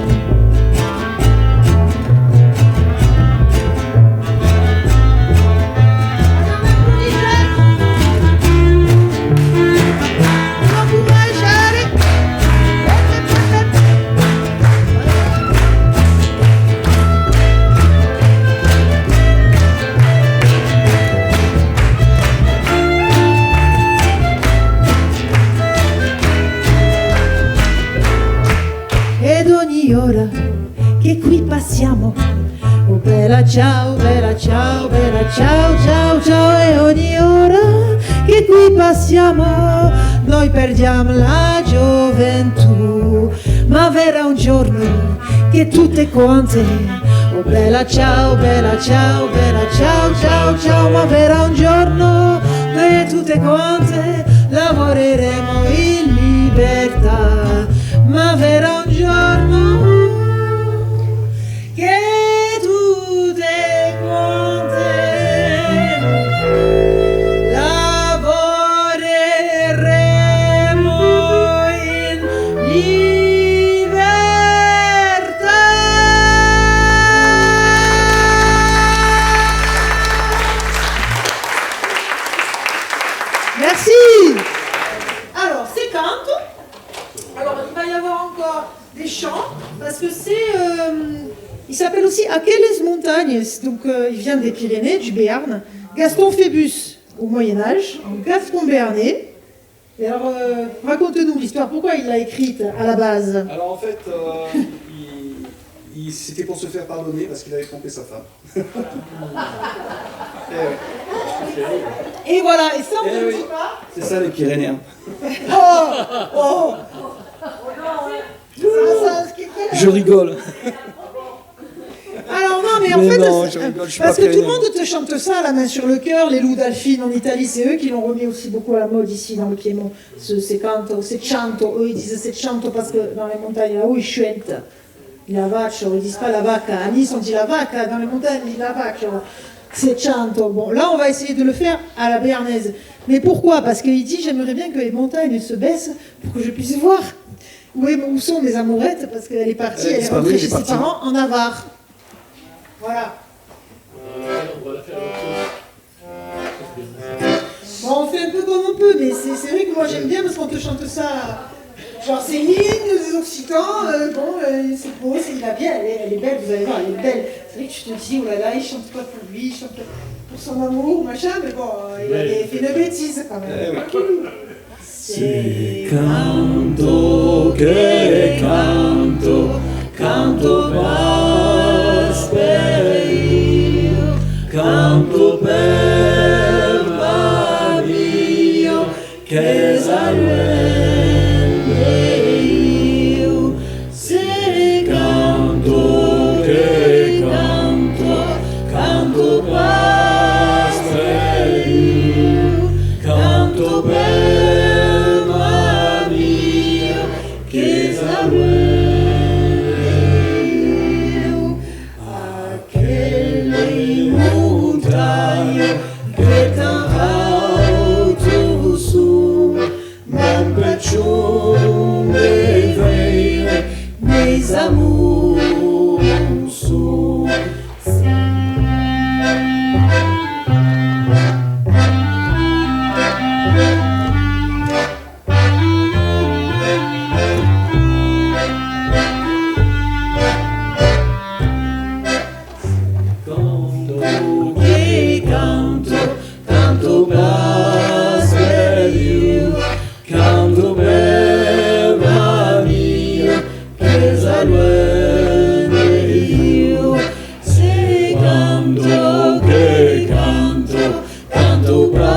bella ciao, ciao, ciao. E ogni ora che qui passiamo noi perdiamo la gioventù, ma verrà un giorno che tutte quante, oh bella ciao, bella ciao, bella ciao, ciao, ciao, ma verrà un giorno che tutte quante lavoreremo in libertà, ma verrà un giorno che tutte quante lavoreremo in libertà. Merci. Alors, c'est canto. Alors, il va y avoir encore des chants, parce que c'est... il s'appelle aussi Aquelles Montagnes, donc il vient des Pyrénées, du Béarn. Gaston Phébus, au Moyen-Âge, en gascon béarnais. Et alors, raconte-nous l'histoire, pourquoi il l'a écrite à la base? Alors en fait, c'était pour se faire pardonner parce qu'il avait trompé sa femme. Et voilà, et ça on ne le oui. dit pas. C'est ça les Pyrénéens. Oh, oh. Je rigole. Alors non, mais en Mais fait, non, je rigole, je suis parce pas que tout le pyrénéen. monde te chante ça à la main sur le cœur, les loups d'Alfine en Italie, c'est eux qui l'ont remis aussi beaucoup à la mode ici dans le Piémont. C'est canto, c'est chanto, eux ils disent c'est chanto parce que dans les montagnes là-haut ils chantent. La vache, ils disent pas la vaca, à Nice on dit la vaca, dans les montagnes ils disent la vache. C'est chanto. Bon, là on va essayer de le faire à la béarnaise. Mais pourquoi? Parce qu'il dit j'aimerais bien que les montagnes se baissent pour que je puisse voir où sont mes amourettes, parce qu'elle est partie, elle est rentrée chez ses parents en Navarre. Voilà. Bon, on fait un peu comme on peut, mais c'est vrai que moi j'aime bien parce qu'on te chante ça. Genre c'est l'hymne des Occitans, c'est beau, il va bien, elle est belle, vous allez voir, elle est belle. C'est vrai que tu te dis, oh là là, il chante pas pour lui, il chante pour son amour, machin, mais bon, il a fait une bêtise quand même. Se canto che canto, canto per io, canto per la mia, che sarebbe io. Se canto che canto, canto per io, canto per mes amours sont canto per io, canto per la mia, che saluene io. Se canto che canto, canto per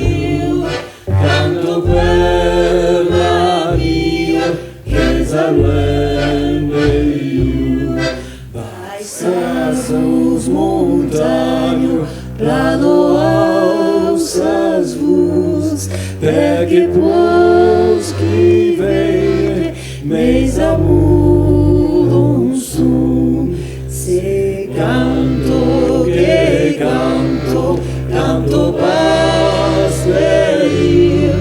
io, canto per la mia, che saluene io. Baixas montanhas, plano alças vos, perché pos que vem, meus amours são. Se canto que canto, canto per io,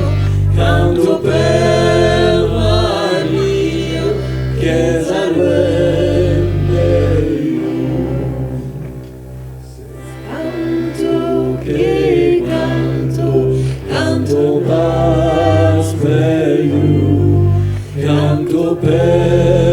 canto per la mia, che saluene io. Canto che canto, canto per io, canto per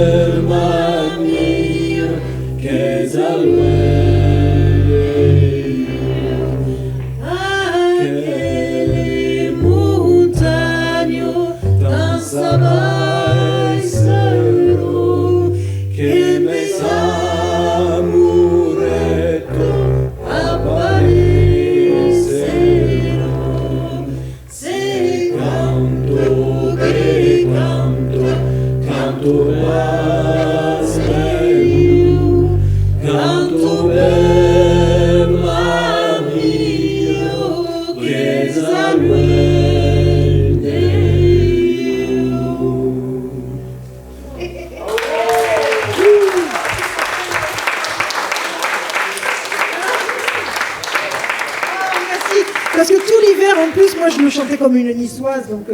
Parce que tout l'hiver, en plus, moi, je le chantais comme une niçoise, donc,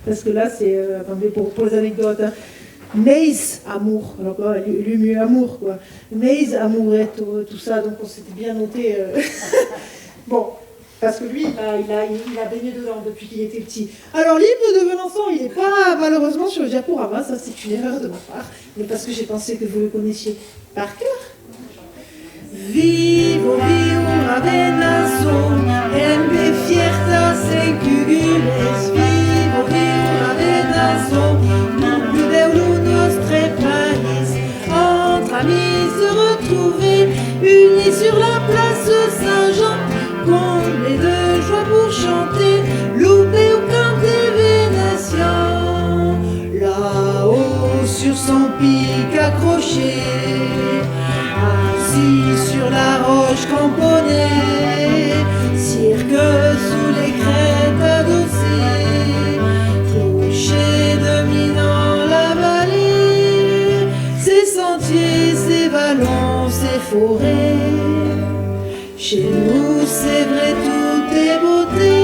parce que là, c'est, attendez, pour les anecdotes, hein. Neis, amour, alors quoi, lui mieux amour, quoi. Neis, amourette, tout ça, donc on s'était bien noté. Bon, parce que lui, il a baigné dedans depuis qu'il était petit. Alors, l'hymne de Venançon, il n'est pas malheureusement sur le diaporama, ça c'est une erreur de ma part, mais parce que j'ai pensé que vous le connaissiez par cœur. Vivo, vivo, Venançon, embe fierta secugules. Vivo, vivo, Venançon, non plus deu nostre país. Entre amis se retrouver, unis sur la place Saint-Jean, comblés de joie pour chanter, louper ou canter vénitien. Là-haut sur son pic accroché, assis sur la roche camponnée, cirque sous les crêtes adossées, clocher dominant la vallée, ses sentiers, ses vallons, ses forêts. Chez nous, c'est vrai, tout est beauté.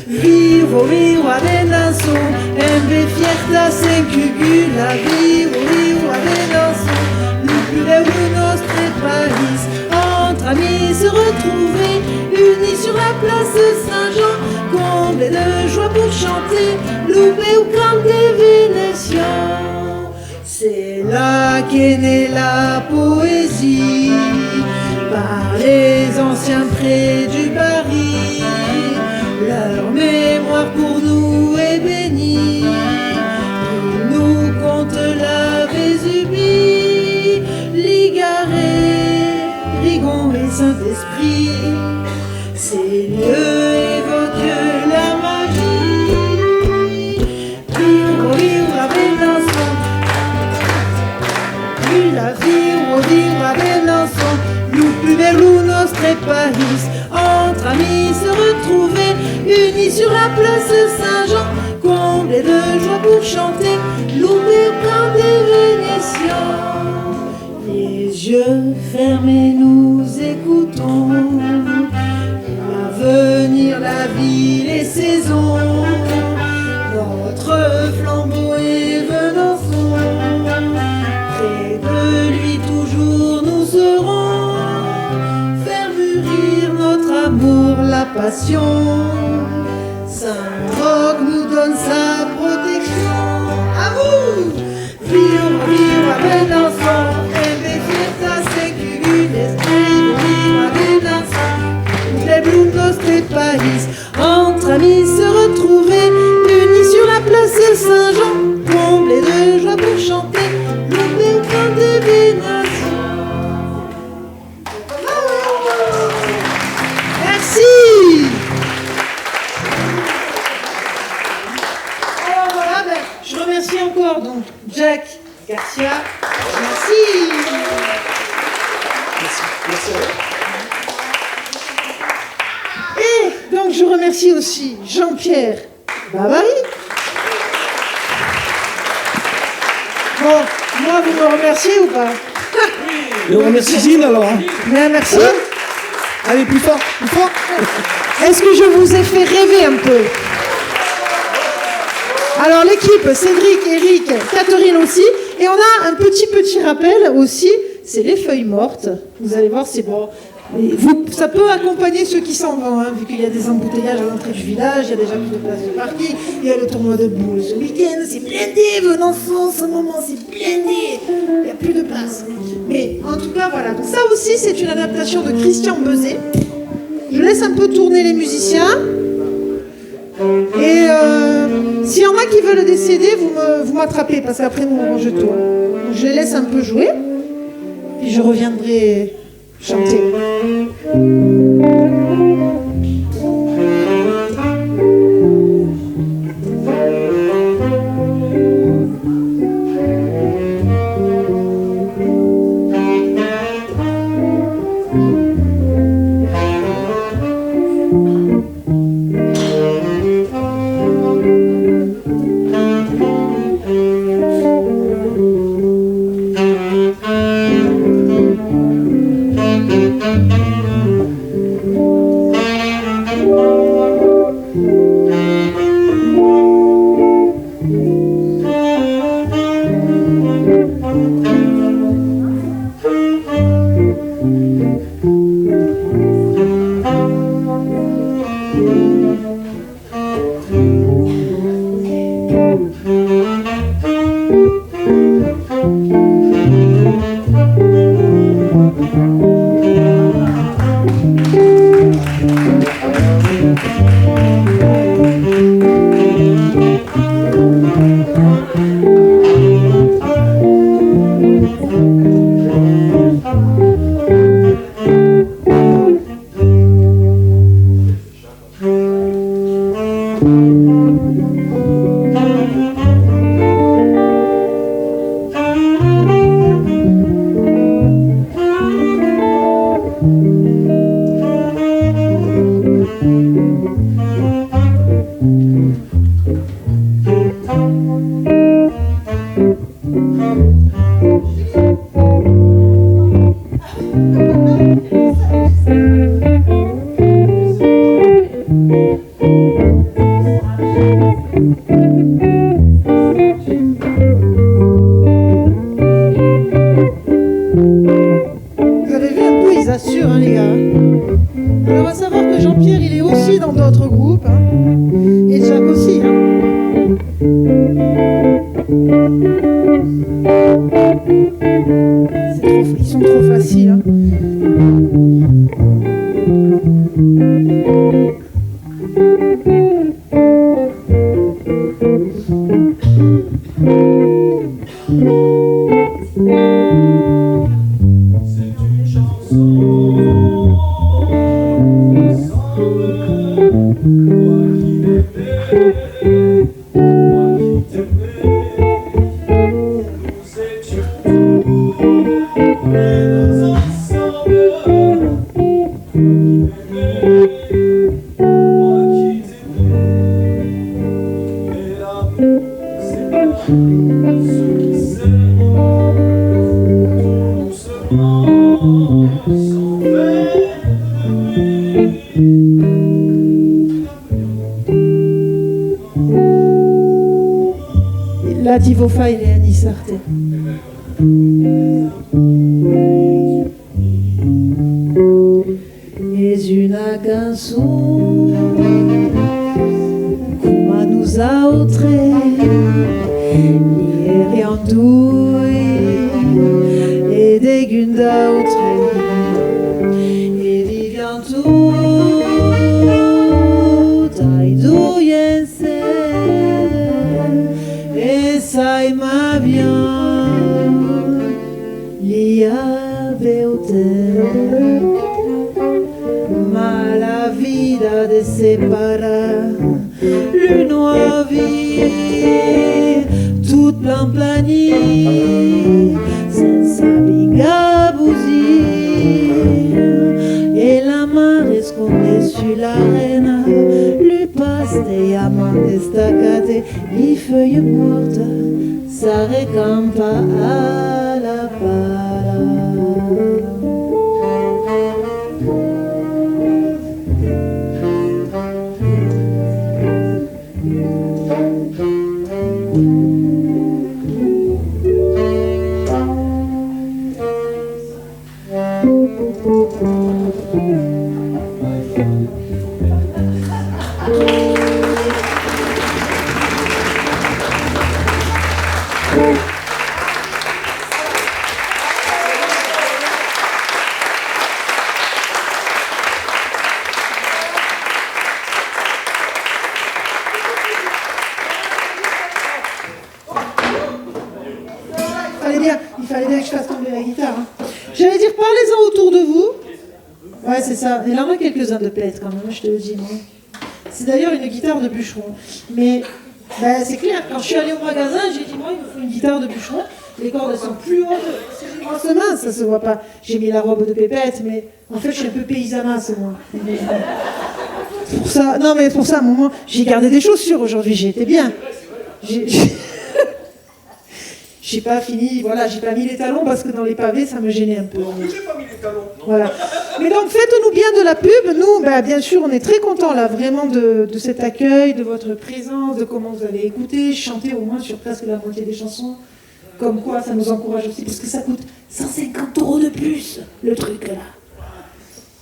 Vivo, vivo, Venançon, embe fierta sencugula. Vivo, vivo, Venançon, nous plus de nostre país. Entre amis se retrouver, unis sur la place Saint-Jean, comblés de joie pour chanter, louper ou canter vénitien. C'est là qu'est née la poésie, par les anciens près du Paris. Leur mémoire pour nous est bénie. Ils nous content la Vésubie, Ligaré, Rigon et Saint-Esprit. Ces lieux évoquent la magie. Vivo, vivo, Venançon, la vivo, vivo, Venançon, nous plus vers nostre país. Entre amis se retrouver, unis sur la place Saint-Jean, comblés de joie pour chanter, louper plein des Vénitiens. Les yeux fermés, nous écoutons à venir la vie, les saisons. Notre flambeau est Venançon, près de lui toujours nous serons. Faire mûrir notre amour, la passion. Saint-Roch nous donne sa protection. À vous! Vivo, vivo, Venançon, embe fierta secugules. Vivo, vivo, Venançon, les bloums nostre país. Entre amis se retrouver, unis sur la place Saint-Jean, comblés de joie pour chanter, louper au pain de Venançon. Merci. Alors voilà, je remercie encore donc Jack Garcia. Merci. Merci. Et donc je remercie aussi Jean-Pierre Bavary. Bon, moi vous me remerciez ou pas? Et on remercie Zine alors. Hein. Bien, merci. Allez, plus fort, plus fort. Est-ce que je vous ai fait rêver un peu? Alors l'équipe, Cédric, Eric, Catherine aussi. Et on a un petit rappel aussi, c'est les feuilles mortes. Vous allez voir, c'est bon. Et ça peut accompagner ceux qui s'en vont, hein, vu qu'il y a des embouteillages à l'entrée du village, il y a déjà plus de place de parking, il y a le tournoi de boules ce week-end, c'est blindé, Venançon, en ce moment, c'est blindé, il n'y a plus de place. Mais en tout cas, voilà, donc ça aussi, c'est une adaptation de Christian Bezet. Je laisse un peu tourner les musiciens. Et s'il y en a qui veulent des CD, vous m'attrapez, parce qu'après, nous, on range tout. Donc, je les laisse un peu jouer, puis je reviendrai chanter. vous assure, hein, les gars. Alors, à savoir que Jean-Pierre, il est aussi dans d'autres groupes. Hein. Et Jacques aussi. Hein. Ils sont trop faciles. Hein. La Divofa et Anis Arte. És una cançó com a nosaltres e en dui e de gun d'autres e vivant tout ai duyense e sai ma bien li aveute ma la vida de separar l'une vie toute plan plani senza bigabousi et la mar esconde sur l'arena lui passe des amants destacate les feuilles mortes ça recampa à la para. Il fallait bien que je fasse tomber la guitare. Hein. J'allais dire, parlez-en autour de vous. Ouais, c'est ça. Il en a quelques-uns de pète quand même, je te le dis. C'est d'ailleurs une guitare de bûcheron. Mais ben, c'est clair, quand je suis allée au magasin, j'ai dit, moi, il me faut une guitare de bûcheron. Les cordes, elles sont plus hautes. C'est des grosses mains, ça se voit pas. J'ai mis la robe de pépette, mais en fait, je suis un peu paysanasse, moi. Pour ça, non, mais pour ça, moment, j'ai gardé des chaussures aujourd'hui, j'ai été bien. J'ai pas fini, voilà, j'ai pas mis les talons parce que dans les pavés, ça me gênait un peu. Non, j'ai pas mis les talons. Non. Voilà. Mais donc, faites-nous bien de la pub. Nous, bah, bien sûr, on est très contents, là, vraiment, de cet accueil, de votre présence, de comment vous avez écouté, chanté au moins sur presque la moitié des chansons. Comme quoi, ça nous encourage aussi, parce que ça coûte 150 € de plus, le truc, là.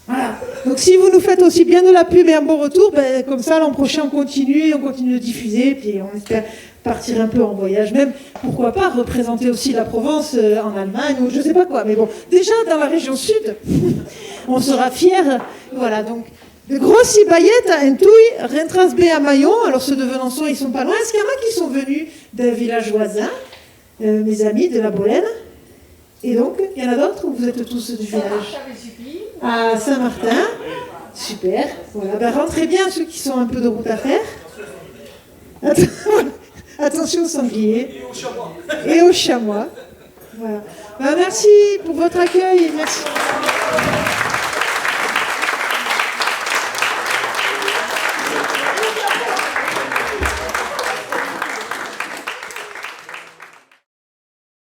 Voilà. Donc, si vous nous faites aussi bien de la pub et un bon retour, ben, comme ça, l'an prochain, on continue de diffuser, puis on espère partir un peu en voyage, même, pourquoi pas, représenter aussi la Provence en Allemagne, ou je sais pas quoi, mais bon, déjà, dans la région sud, on sera fiers. Voilà, donc, de grosses baillettes à Entouille, Rentras B à Maillon, alors ceux de Venançon, ils sont pas loin, est-ce qu'il y en a qui sont venus d'un village voisin, mes amis de la Bolène? Et donc, il y en a d'autres ou vous êtes tous du village? À Saint-Martin. Super. Voilà. Ben, rentrez bien ceux qui sont un peu de route à faire. Attention aux sangliers. Et aux chamois. Voilà. Ben, merci pour votre accueil. Merci.